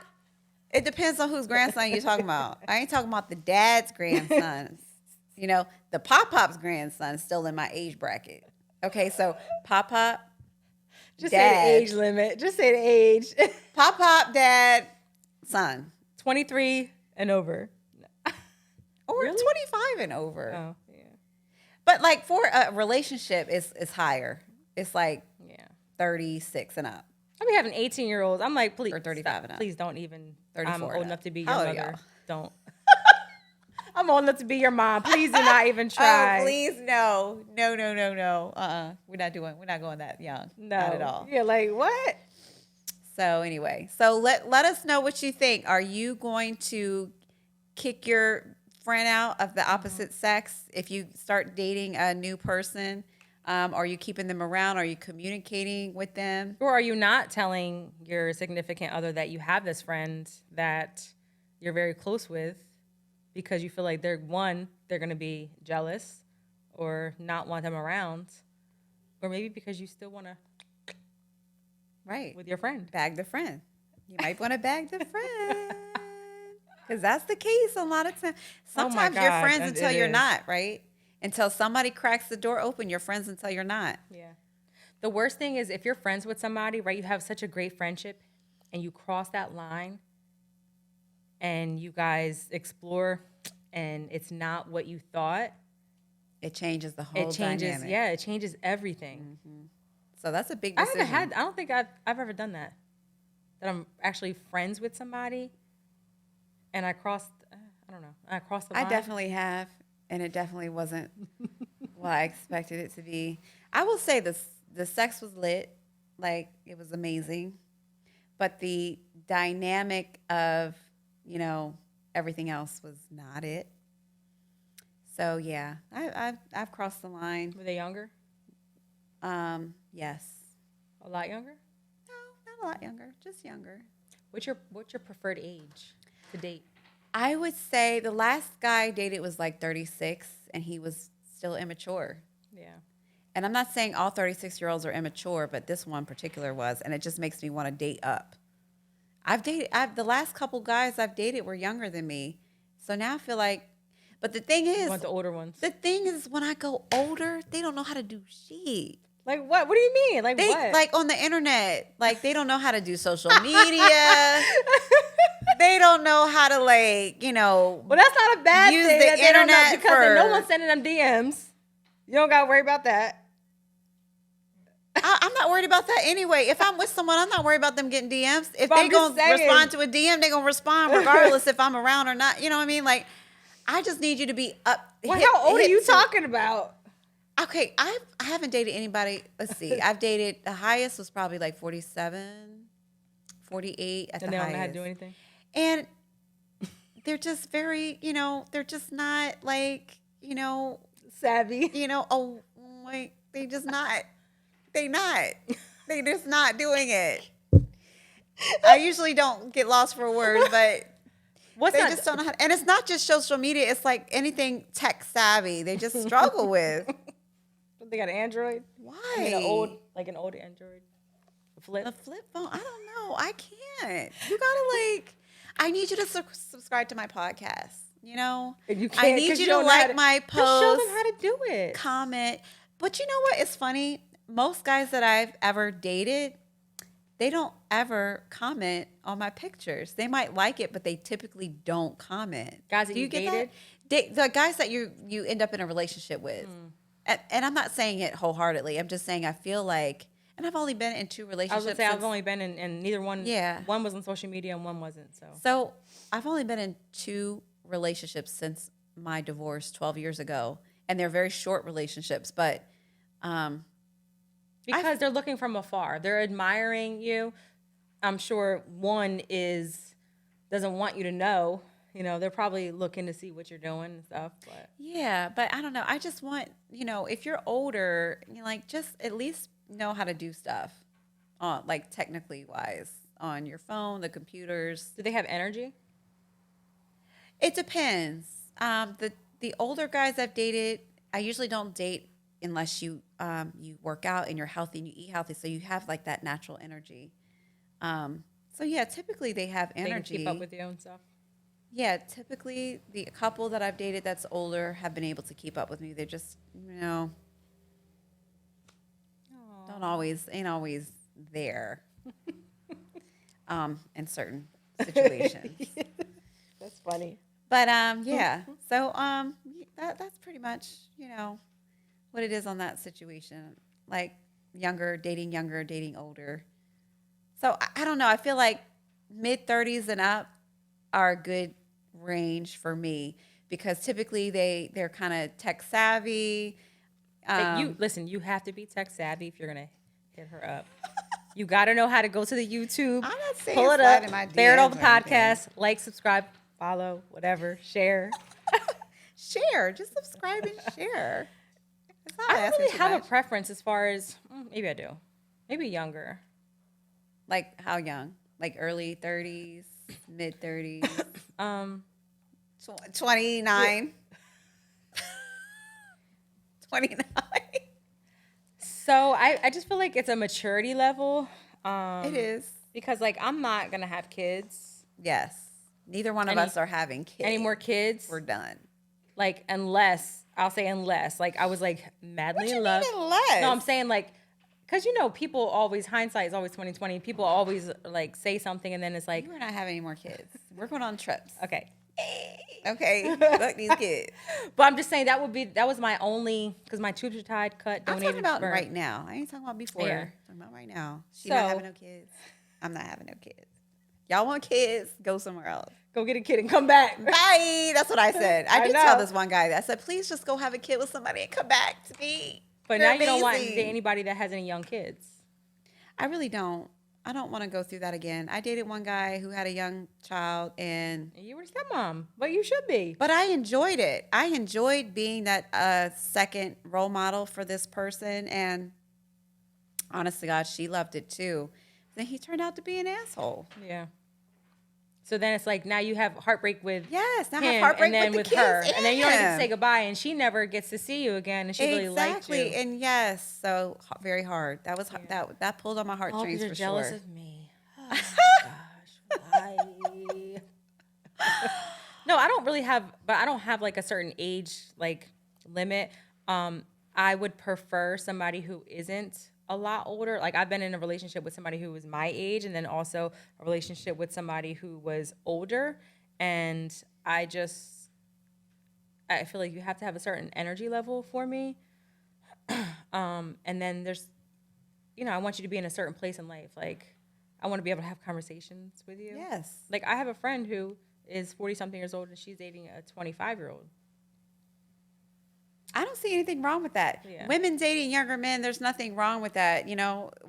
B: it depends on whose grandson you're talking about. I ain't talking about the dad's grandsons. You know, the pop-pop's grandson is still in my age bracket. Okay, so pop-pop,
A: Just
B: dad.
A: say the age limit. Just say the age.
B: Pop-pop, dad, son.
A: 23 and over.
B: Or
A: Really?
B: 25 and over.
A: Oh, yeah.
B: But like for a relationship, it's higher. It's like
A: Yeah.
B: 36 and up.
A: I be having 18-year-olds. I'm like, please.
B: Or 35
A: stop.
B: and up.
A: Please don't even.
B: 34
A: I'm
B: and
A: old
B: up.
A: enough to be
B: How
A: your
B: old are
A: mother.
B: y'all?
A: Don't. I'm old enough to be your mom. Please do not even try.
B: Oh, please, no. No. We're not going that young.
A: No.
B: Not at all.
A: Yeah, like what?
B: So anyway, so let us know what you think. Are you going to kick your friend out of the opposite sex if you start dating a new person? Are you keeping them around? Are you communicating with them?
A: Or are you not telling your significant other that you have this friend that you're very close with because you feel like they're going to be jealous or not want them around, or maybe because you still want to
B: Right.
A: with your friend.
B: Bag the friend. You might want to bag the friend. Because that's the case a lot of times. Sometimes you're
A: God,
B: friends
A: and
B: until
A: it
B: you're
A: is.
B: not, right? Until somebody cracks the door open, you're friends until you're not.
A: Yeah. The worst thing is if you're friends with somebody, right? You have such a great friendship and you cross that line and you guys explore and it's not what you thought.
B: It changes the whole
A: It changes.
B: dynamic.
A: Yeah, it changes everything.
B: So that's a big
A: I
B: decision.
A: haven't had. I don't think I've ever done that. That I'm actually friends with somebody, and I crossed. I don't know. I crossed the line.
B: I definitely have, and it definitely wasn't what I expected it to be. I will say the sex was lit, like it was amazing, but the dynamic of everything else was not it. So yeah, I've crossed the line.
A: Were they younger?
B: Yes.
A: A lot younger.
B: No, not a lot younger, just younger.
A: What's your preferred age to date?
B: I would say the last guy I dated was like 36, and he was still immature.
A: Yeah.
B: And I'm not saying all 36-year-olds are immature, but this one particular was, and it just makes me want to date up. The last couple guys I've dated were younger than me, so now I feel like. But the thing
A: You
B: is,
A: want the older ones?
B: when I go older, they don't know how to do shit.
A: Like what? What do you mean? Like
B: They
A: what?
B: like on the internet, like they don't know how to do social media. They don't know how to
A: Well, that's not a bad
B: use
A: thing.
B: the
A: that they don't know
B: internet
A: because then no
B: for-
A: one's sending them DMs. You don't got to worry about that.
B: I'm not worried about that anyway. If I'm with someone, I'm not worried about them getting DMs. If
A: But
B: they
A: I'm
B: gonna
A: just saying.
B: respond to a DM, they gonna respond regardless if I'm around or not. You know what I mean? Like, I just need you to be up.
A: Well,
B: hip-
A: how old are
B: hip
A: you
B: to-
A: talking about?
B: Okay, I haven't dated anybody. Let's see. I've dated, the highest was probably like 47, 48 at
A: And
B: the
A: they don't know how to
B: highest.
A: do anything.
B: And they're just very, they're just not like,
A: Savvy.
B: oh, like they just not. They just not doing it. I usually don't get lost for words, but
A: What's
B: they
A: that?
B: just don't know how and it's not just social media, it's like anything tech savvy. They just struggle with.
A: They got an Android.
B: Why?
A: I mean, an old Android. Flip.
B: A flip phone? I don't know. I can't. You gotta I need you to subscribe to my podcast.
A: If you
B: I
A: can't,
B: need
A: 'cause
B: you
A: don't
B: to
A: know how
B: like my
A: Just show them
B: posts,
A: how to do it.
B: comment. But you know what? It's funny. Most guys that I've ever dated, they don't ever comment on my pictures. They might like it, but they typically don't comment.
A: Guys that
B: Do
A: you
B: get
A: dated?
B: that? The guys that you end up in a relationship with. And I'm not saying it wholeheartedly. I'm just saying I feel like, and I've only been in 2
A: I was
B: relationships.
A: gonna say I've
B: since-
A: only been in neither one.
B: Yeah.
A: One was on social media and one wasn't.
B: So I've only been in 2 relationships since my divorce 12 years ago. And they're very short relationships, but
A: because they're looking from afar, they're admiring you. I'm sure one doesn't want you to know. They're probably looking to see what you're doing and stuff. But
B: yeah, but I don't know. I just want, if you're older, just at least know how to do stuff, like technically wise. on your phone, the computers.
A: Do they have energy?
B: It depends. The older guys I've dated, I usually don't date unless you work out and you're healthy and you eat healthy, so you have like that natural energy. So yeah, typically they have
A: They can
B: energy.
A: keep up with you and stuff.
B: Yeah, typically the couple that I've dated that's older have been able to keep up with me. They're just, ain't always there. In certain situations.
A: That's funny.
B: But yeah. So that's pretty much, what it is on that situation. Like younger, dating older. So I don't know. I feel like mid-30s and up are a good range for me because typically they're kind of tech savvy.
A: Listen, you have to be tech savvy if you're gonna hit her up. You got to know how to go to the YouTube,
B: I'm not saying
A: pull it
B: slide
A: up,
B: in my
A: Bear It All the
B: DMs or anything.
A: podcast, like, subscribe, follow, whatever, share.
B: Share, just subscribe and share. It's not
A: I don't
B: asking
A: really
B: too
A: have
B: much.
A: a preference as far as maybe I do, maybe younger.
B: Like how young? Like early 30s, mid 30s, 29. 29.
A: So I just feel like it's a maturity level.
B: It is.
A: Because like I'm not gonna have kids,
B: Yes. Neither one of us are having kids.
A: any more kids.
B: We're done.
A: Like unless like I was like madly
B: What you
A: in love.
B: mean unless?
A: No, I'm saying like, cause people always, hindsight is always 20/20. People always like say something and then it's like,
B: You are not having any more kids. We're going on trips.
A: okay.
B: Okay. Fuck these kids.
A: But I'm just saying that was my only, because my tubes are tied, cut,
B: I'm
A: donated.
B: talking about
A: sperm.
B: right now. I ain't talking about before.
A: Yeah.
B: I'm talking about right now. She
A: So-
B: not having no kids. I'm not having no kids. Y'all want kids? Go somewhere else.
A: Go get a kid and come back.
B: Bye. That's what I said. I
A: I
B: did tell
A: know.
B: this one guy that. I said, please just go have a kid with somebody and come back to me.
A: But
B: You're
A: now you don't want to
B: amazing.
A: date anybody that has any young kids.
B: I really don't. I don't want to go through that again. I dated one guy who had a young child
A: And you were stepmom, but you should be.
B: but I enjoyed it. I enjoyed being that second role model for this person. And honest to God, she loved it too. Then he turned out to be an asshole.
A: Yeah. So then it's like now you have heartbreak with
B: Yes, now I
A: him
B: have heartbreak
A: and then
B: with the kids
A: her, and then you don't get to
B: him.
A: say goodbye, and she never gets to see you again, and she really liked you.
B: Exactly. And yes, so very hard. That was that pulled on my
A: Oh,
B: heartstrings
A: you're
B: for
A: jealous
B: sure.
A: of me. Oh gosh, why? No, I don't really have, but I don't have like a certain age like limit. I would prefer somebody who isn't a lot older. Like I've been in a relationship with somebody who was my age, and then also a relationship with somebody who was older. And I feel like you have to have a certain energy level for me. And then there's, I want you to be in a certain place in life. Like I want to be able to have conversations with you.
B: Yes.
A: Like I have a friend who is 40-something years old and she's dating a 25-year-old.
B: I don't see anything wrong with that.
A: Yeah.
B: Women dating younger men, there's nothing wrong with that.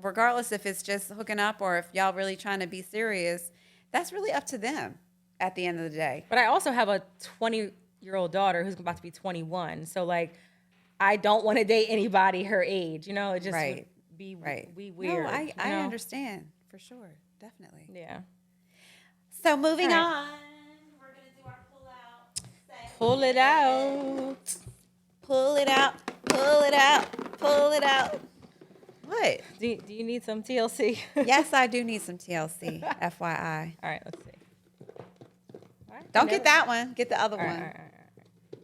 B: Regardless if it's just hooking up or if y'all really trying to be serious, that's really up to them at the end of the day.
A: But I also have a 20-year-old daughter who's about to be 21. So like, I don't want to date anybody her age. It just
B: Right.
A: would be
B: Right.
A: weird.
B: No, I
A: you know?
B: understand for sure. Definitely.
A: Yeah.
B: So moving
A: All
B: on.
A: right.
B: We're going to do our pull out.
A: Pull it out.
B: Pull it out. Pull it out. Pull it out. What?
A: Do you need some TLC?
B: Yes, I do need some TLC. FYI.
A: All right, let's see. All right,
B: Don't get that one. Get the other
A: All right,
B: one.
A: all right, all right.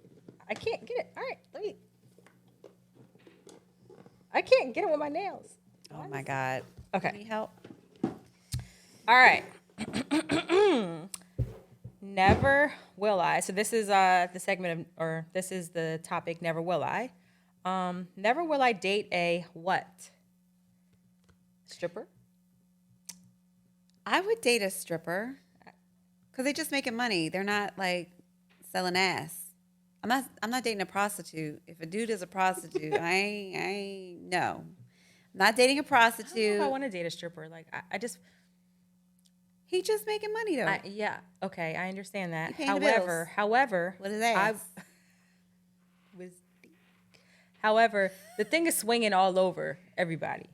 A: I can't get it. All right, I can't get it with my nails.
B: Oh my God.
A: Okay.
B: Need help?
A: All right. Never will I. So this is the segment of, or this is the topic. Never will I. Never will I date a what? Stripper.
B: I would date a stripper because they're just making money. They're not like selling ass. I'm not dating a prostitute. If a dude is a prostitute, I ain't no. I'm not dating a
A: I don't
B: prostitute.
A: know if I want to date a stripper. Like I just,
B: He just making money though.
A: yeah. Okay, I understand that.
B: He paying the
A: However,
B: What is that?
A: However, the thing is swinging all over everybody.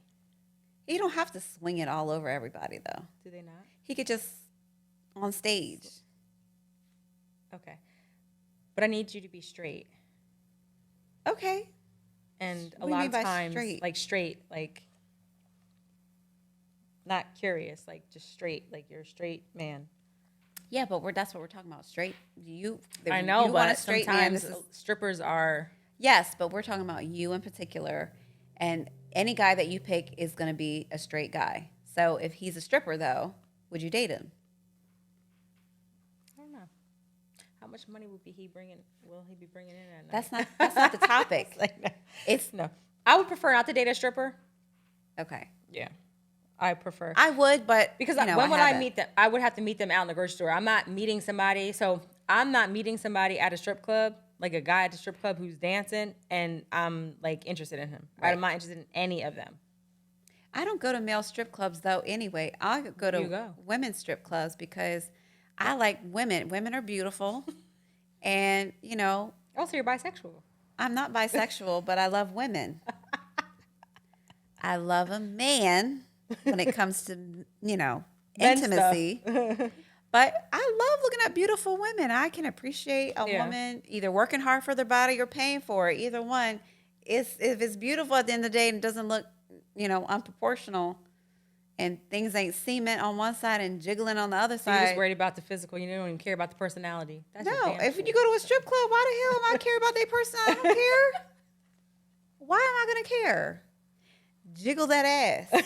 B: He don't have to swing it all over everybody though.
A: Do they not?
B: He could just on stage.
A: Okay. But I need you to be straight.
B: Okay.
A: And
B: What
A: a
B: do you
A: lot
B: mean
A: of
B: by
A: times,
B: straight?
A: like straight, like not curious, like just straight, like you're a straight man.
B: Yeah, but that's what we're talking about. Straight. You.
A: I know,
B: you want a
A: but
B: straight man.
A: sometimes strippers are.
B: Yes, but we're talking about you in particular, and any guy that you pick is going to be a straight guy. So if he's a stripper, though, would you date him?
A: I don't know. How much money will he be bringing in at night?
B: That's not the topic.
A: It's like, no.
B: It's
A: No. I would prefer not to date a stripper.
B: okay.
A: Yeah. I prefer.
B: I would, but
A: Because
B: you know,
A: when would I
B: haven't.
A: meet them? I would have to meet them out in the grocery store. I'm not meeting somebody. So I'm not meeting somebody at a strip club, like a guy at a strip club who's dancing, and I'm like interested in him.
B: Right.
A: I'm not interested in any of them.
B: I don't go to male strip clubs though. Anyway, I go to
A: You go.
B: women's strip clubs because I like women. Women are beautiful, and you know,
A: Also, you're bisexual.
B: I'm not bisexual, but I love women. I love a man when it comes to, you know,
A: Men
B: intimacy. But I love looking at beautiful women. I can appreciate a
A: Yeah.
B: woman either working hard for their body or paying for it. Either one. If it's beautiful at the end of the day and it doesn't look, you know, unproportional and things ain't cement on one side and jiggling on the other
A: So you're
B: side.
A: just worried about the physical. You don't even care about the personality. That's just
B: No,
A: damn
B: if
A: fool.
B: you go to a strip club, why the hell am I care about their personality? I don't care. Why am I gonna care? Jiggle that ass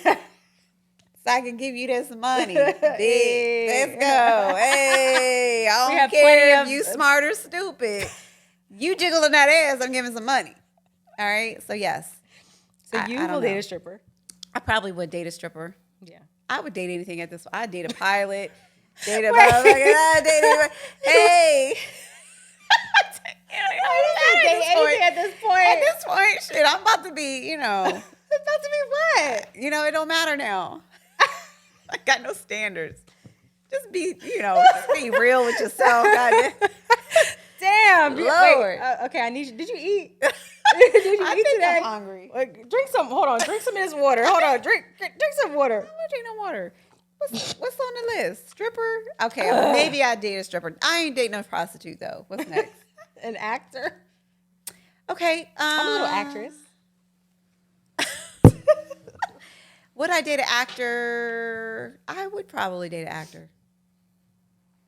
B: so I can give you this money. Bitch. Let's go. Hey, I
A: We
B: don't
A: have
B: care
A: plenty
B: if
A: of-
B: you smart or stupid. You jiggling that ass, I'm giving some money. All right. So yes,
A: So
B: I
A: you
B: don't
A: will date
B: know.
A: a stripper.
B: I probably would date a stripper.
A: Yeah.
B: I would date anything at this. I'd date a pilot. Date a motherfucker. I'd date anybody. Hey.
A: Anything at this point.
B: At this point, shit, I'm about to be, you know. About to be what? You know, it don't matter now. I got no standards. Just be, you know, just be real with yourself. Goddamn.
A: Damn.
B: Lord.
A: Okay, I need you. Did you eat? Did you
B: I
A: eat
B: think
A: today?
B: I'm hungry.
A: Like, drink some. Hold on. Drink some of this water. Hold on. Drink some water.
B: I'm gonna drink no water. What's on the list? Stripper? Okay, maybe I date a stripper. I ain't dating a prostitute though. What's next?
A: An actor.
B: Okay.
A: I'm a little actress.
B: Would I date an actor? I would probably date an actor.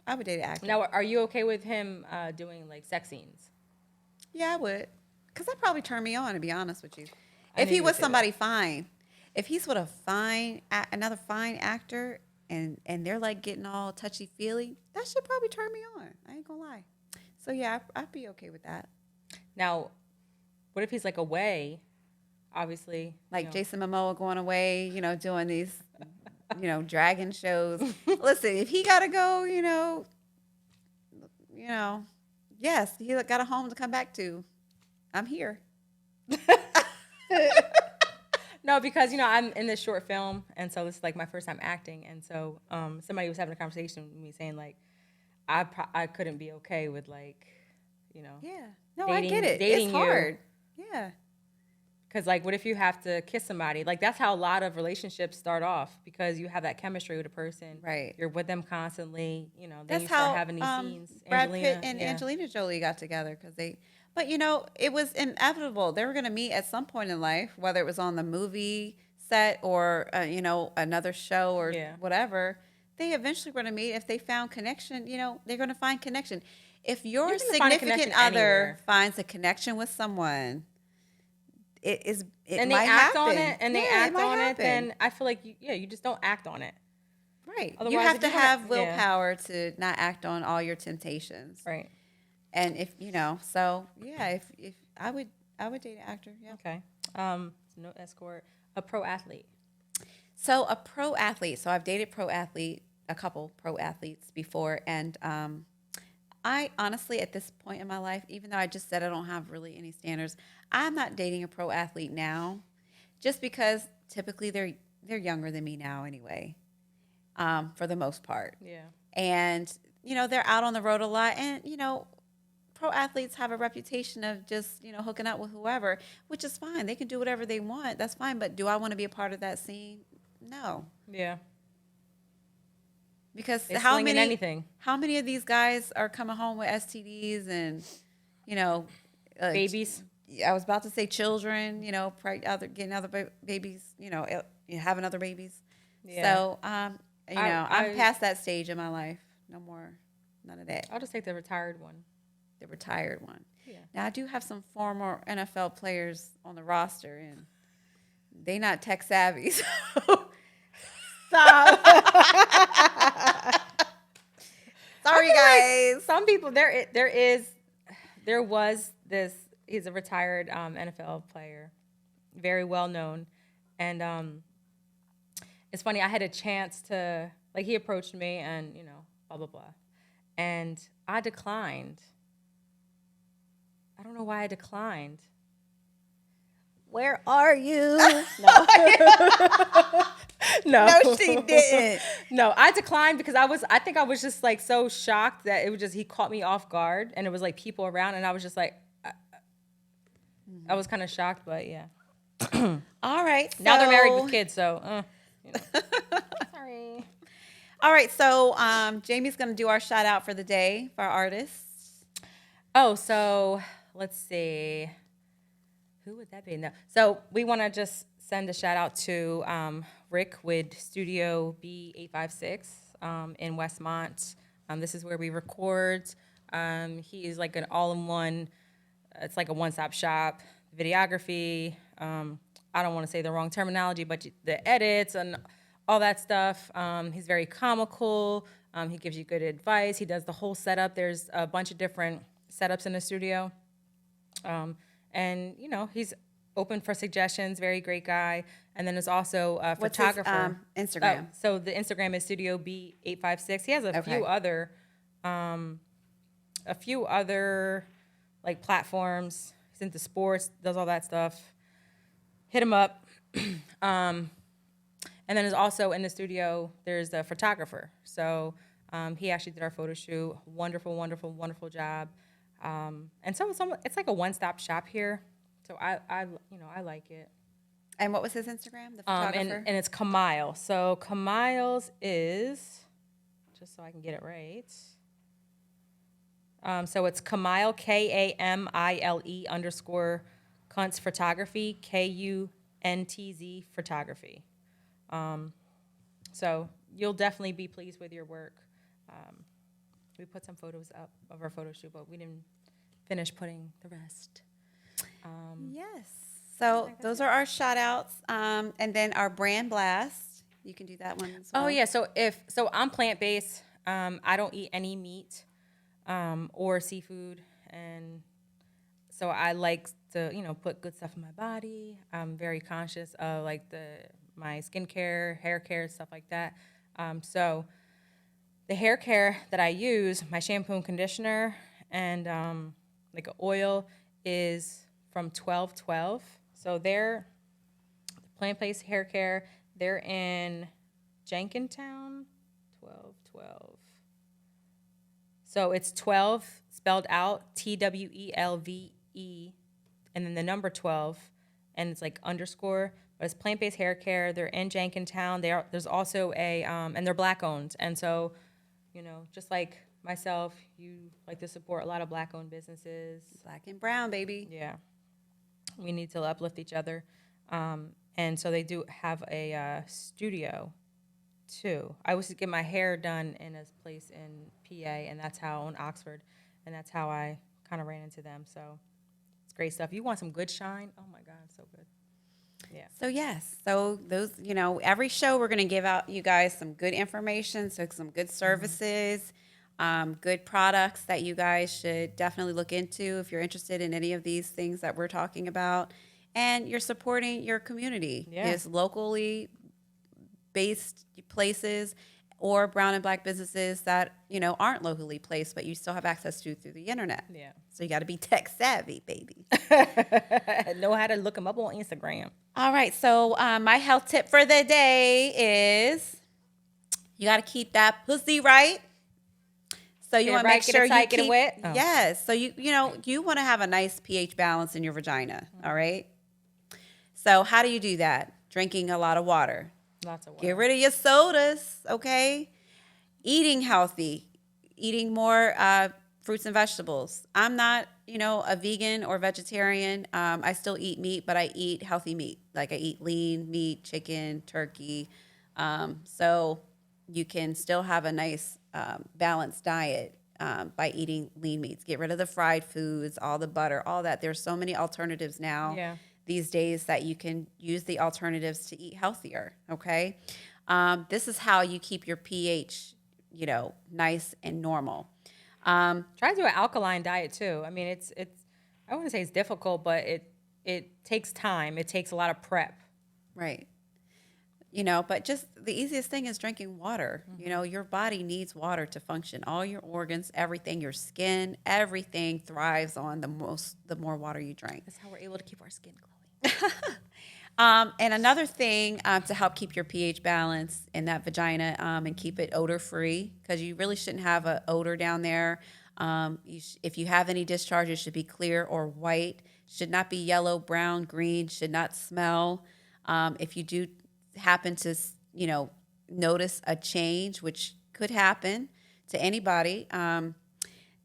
B: I would date an actor.
A: Now, are you okay with him doing like sex scenes?
B: Yeah, I would. Because that probably turn me on, to be honest with you.
A: I
B: If
A: knew
B: he
A: you
B: was
A: would say
B: somebody fine. If he's with another fine actor and they're like getting all touchy-feely, that should probably turn me on. I ain't gonna lie. So yeah, I'd be okay with that.
A: Now, what if he's like away? Obviously,
B: Like
A: you know.
B: Jason Momoa going away, you know, doing these, you know, dragon shows. Listen, if he gotta go, you know, yes, he got a home to come back to. I'm here.
A: No, because I'm in this short film, and so this is like my first time acting, and so somebody was having a conversation with me saying like, I couldn't be okay with like,
B: Yeah. No, I get it.
A: dating
B: It's
A: you.
B: hard. Yeah.
A: because like, what if you have to kiss somebody? Like that's how a lot of relationships start off because you have that chemistry with a person,
B: Right.
A: You're with them constantly, then
B: That's
A: you start
B: how
A: having these scenes.
B: Brad Pitt and
A: yeah.
B: Angelina Jolie got together but it was inevitable. They were going to meet at some point in life, whether it was on the movie set or another show or
A: Yeah.
B: whatever. They eventually were going to meet if they found connection. They're going to find connection. If your
A: You're gonna find a
B: significant
A: connection
B: other
A: anywhere.
B: finds a connection with someone, it
A: And they
B: might
A: act
B: happen.
A: on it, and they
B: Yeah,
A: act
B: might
A: on it,
B: happen.
A: then I feel like you just don't act on it.
B: Right. You
A: Otherwise,
B: have
A: if
B: to
A: you wanna-
B: have
A: yeah.
B: willpower to not act on all your temptations.
A: Right.
B: And if if I would date an actor. Yeah.
A: Okay. No escort. A pro athlete.
B: So a pro athlete. So I've dated a couple pro athletes before, and I honestly, at this point in my life, even though I just said I don't have really any standards, I'm not dating a pro athlete now, just because typically they're younger than me now anyway, for the most part.
A: Yeah.
B: And they're out on the road a lot, and pro athletes have a reputation of just hooking up with whoever, which is fine. They can do whatever they want. That's fine. But do I want to be a part of that scene? No,
A: Yeah.
B: because
A: They slinging anything.
B: how many of these guys are coming home with STDs and, you know,
A: Babies.
B: I was about to say children, you know, getting other babies, you know, having other babies.
A: Yeah.
B: So, you know, I'm
A: I
B: past that stage in my life. No more, none of that.
A: I'll just take the retired one.
B: The retired one.
A: Yeah.
B: Now, I do have some former NFL players on the roster, and they not tech savvy. So
A: Stop.
B: sorry, guys.
A: Some people there was this. He's a retired NFL player, very well known, and it's funny. I had a chance to he approached me and blah blah blah, and I declined. I don't know why I declined. Where are you? No.
B: No, she didn't.
A: No, I declined because I think I was just so shocked that it was just he caught me off guard and it was people around and I was just I was kind of shocked, but yeah.
B: All right. So,
A: Now they're married with kids, so sorry.
B: All right, so Jamie's going to do our shout out for the day for our artists.
A: Oh, so let's see. Who would that be? No. So we want to just send a shout out to Rick with Studio B856 in Westmont. This is where we record. He is like an all-in-one. It's like a one-stop shop. Videography. I don't want to say the wrong terminology, but the edits and all that stuff. He's very comical. He gives you good advice. He does the whole setup. There's a bunch of different setups in the studio. And, he's open for suggestions, very great guy. And then there's also a
B: What's
A: photographer.
B: his Instagram?
A: So the Instagram is Studio B856. He has a few other platforms. He's into sports, does all that stuff. Hit him up. And then there's also in the studio, there's the photographer. So he actually did our photo shoot. Wonderful, wonderful, wonderful job. And so it's like a one-stop shop here. So I like it.
B: And what was his Instagram? The photographer?
A: And it's Kamile. So Kamile's is, just so I can get it right. So it's Kamile, KAMILE _ Photography, KUNTZ Photography. So you'll definitely be pleased with your work. We put some photos up of our photo shoot, but we didn't finish putting the rest.
B: Yes. So those are our shout outs. And then our brand blast. You can do that one as well.
A: Oh yeah. So I'm plant-based. I don't eat any meat or seafood. And so I like to, put good stuff in my body. I'm very conscious of my skincare, hair care, stuff like that. So the hair care that I use, my shampoo and conditioner and an oil is from 1212. So they're plant-based hair care. They're in Jenkintown, 1212. So it's 12 spelled out TWELVE, and then the number 12, and it's underscore. But it's plant-based hair care. They're in Jenkintown. There's also and they're Black-owned. And so, just like myself, you like to support a lot of Black-owned businesses.
B: Black and brown, baby.
A: Yeah. We need to uplift each other. And so they do have a studio, too. I used to get my hair done in a place in PA, and that's how, in Oxford, and that's how I kind of ran into them. So it's great stuff. You want some good shine? Oh, my God, so good. Yeah.
B: So yes, so those, every show we're going to give out you guys some good information, so some good services, good products that you guys should definitely look into if you're interested in any of these things that we're talking about, and you're supporting your community.
A: Yeah.
B: It's locally based places or brown and Black businesses that aren't locally placed, but you still have access to through the internet.
A: Yeah.
B: So you got to be tech savvy, baby.
A: Know how to look them up on Instagram.
B: All right, so my health tip for the day is you got to keep that pussy right. So you want to make sure you keep
A: it wet. Oh.
B: Yes. So you want to have a nice pH balance in your vagina. All right. So how do you do that? Drinking a lot of water.
A: Lots of water.
B: Get rid of your sodas, okay? Eating healthy, eating more fruits and vegetables. I'm not, a vegan or vegetarian. I still eat meat, but I eat healthy meat. Like I eat lean meat, chicken, turkey. So you can still have a nice balanced diet by eating lean meats. Get rid of the fried foods, all the butter, all that. There's so many alternatives now these days that you can use the alternatives to eat healthier, okay? This is how you keep your pH, nice and normal.
A: Try to do an alkaline diet too. I mean, it's I wouldn't say it's difficult, but it takes time. It takes a lot of prep.
B: Right. But just the easiest thing is drinking water. Your body needs water to function. All your organs, everything, your skin, everything thrives on the more water you drink.
A: That's how we're able to keep our skin glowing.
B: And another thing to help keep your pH balance in that vagina and keep it odor free, because you really shouldn't have an odor down there. If you have any discharge, it should be clear or white. Should not be yellow, brown, green. Should not smell. If you do happen to, notice a change, which could happen to anybody,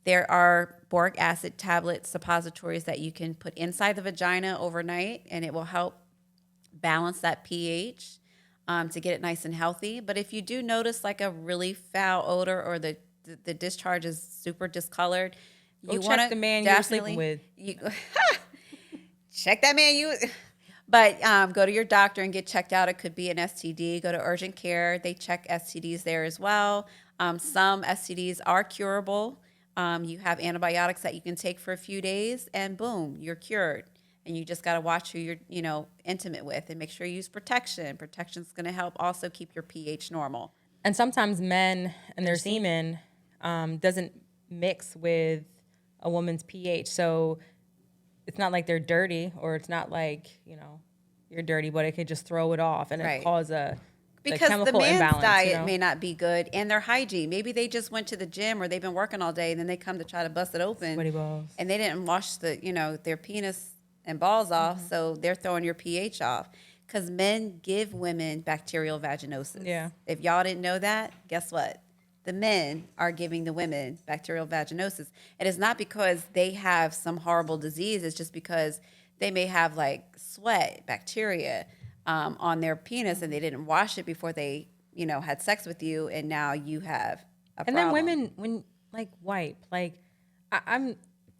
B: there are boric acid tablet suppositories that you can put inside the vagina overnight, and it will help balance that pH to get it nice and healthy. But if you do notice like a really foul odor or the discharge is super discolored,
A: you want to check the man you're sleeping with.
B: Check that man But go to your doctor and get checked out. It could be an STD. Go to urgent care. They check STDs there as well. Some STDs are curable. You have antibiotics that you can take for a few days, and boom, you're cured. And you just got to watch who you're, intimate with, and make sure you use protection. Protection's going to help also keep your pH normal.
A: And sometimes men and their semen doesn't mix with a woman's pH, so it's not like they're dirty, or it's not like you're dirty, but it could just throw it off and it cause
B: because
A: chemical
B: the man's
A: imbalance,
B: diet may not be good, and their hygiene. Maybe they just went to the gym or they've been working all day, and then they come to try to bust it open,
A: sweaty balls,
B: and they didn't wash their penis and balls off, so they're throwing your pH off. Because men give women bacterial vaginosis.
A: Yeah.
B: If y'all didn't know that, guess what? The men are giving the women bacterial vaginosis. It is not because they have some horrible disease. It's just because they may have like sweat, bacteria on their penis, and they didn't wash it before they, had sex with you, and now you have a problem.
A: And then women, when wipe, I'm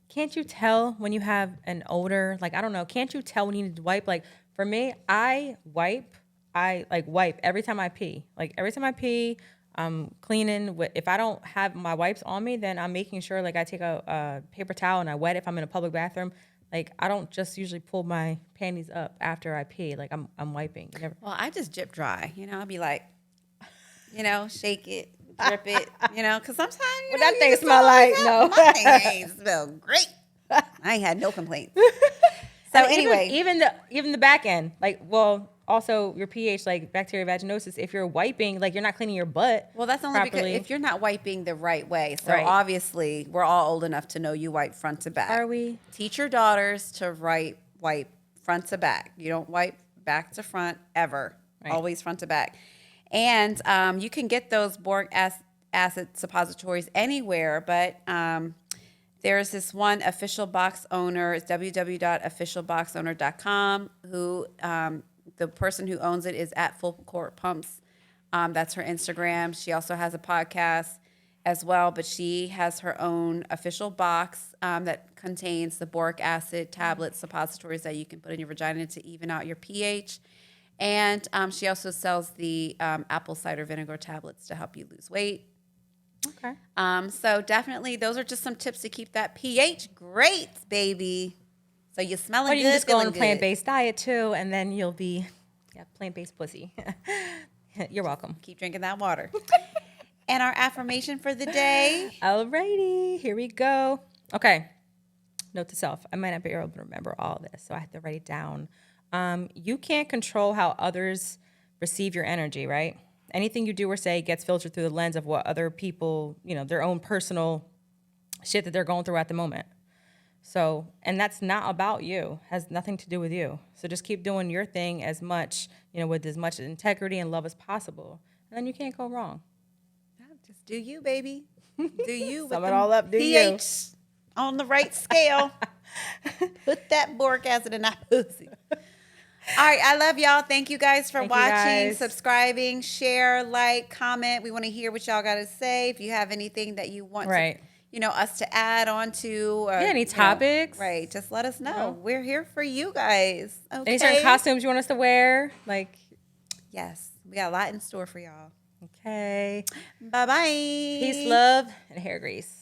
A: can't you tell when you have an odor? Like, I don't know. Can't you tell when you need to wipe? Like, for me, I wipe every time I pee. Like, every time I pee, I'm cleaning. If I don't have my wipes on me, then I'm making sure, I take a paper towel and I wet it if I'm in a public bathroom. Like, I don't just usually pull my panties up after I pee. Like, I'm wiping.
B: Well, I just drip dry. I'll be like, shake it, drip it, because sometimes,
A: what that thing smell like? No.
B: My thing ain't smell great. I ain't had no complaints. So anyway.
A: Even the back end, also your pH, bacterial vaginosis, if you're wiping, you're not cleaning your butt.
B: Well, that's only
A: properly.
B: because if you're not wiping the right way. So obviously, we're all old enough to know you wipe front to back.
A: Are we?
B: Teach your daughters to wipe front to back. You don't wipe back to front ever. Right. Always front to back. And you can get those boric acid suppositories anywhere, but there's this one official box owner. It's www.officialboxowner.com, who the person who owns it is at Full Court Pumps. That's her Instagram. She also has a podcast as well, but she has her own official box that contains the boric acid tablet suppositories that you can put in your vagina to even out your pH. And she also sells the apple cider vinegar tablets to help you lose weight.
A: Okay.
B: So definitely, those are just some tips to keep that pH great, baby. So you're smelling good.
A: Or you can just go on a plant-based diet too, and then you'll be plant-based pussy. You're welcome.
B: Keep drinking that water. And our affirmation for the day.
A: Alrighty, here we go. Okay. Note to self: I might not be able to remember all this, so I have to write it down. You can't control how others receive your energy, right? Anything you do or say gets filtered through the lens of what other people, their own personal shit that they're going through at the moment. So, and that's not about you, has nothing to do with you. So just keep doing your thing as much, with as much integrity and love as possible. And then you can't go wrong.
B: Just do you, baby. Do you with
A: Sum it
B: the
A: all up, do you.
B: pH on the right scale. Put that boric acid in that pussy. All right, I love y'all. Thank you guys for
A: Thank you,
B: watching,
A: guys.
B: subscribing, share, like, comment. We want to hear what y'all got to say. If you have anything that you want
A: Right.
B: to, us to add on to. Or,
A: Any topics.
B: right. Just let us know.
A: know.
B: We're here for you guys. Okay.
A: Any certain costumes you want us to wear? Like,
B: Yes. We got a lot in store for y'all.
A: okay.
B: Bye-bye.
A: Peace, love, and hair grease.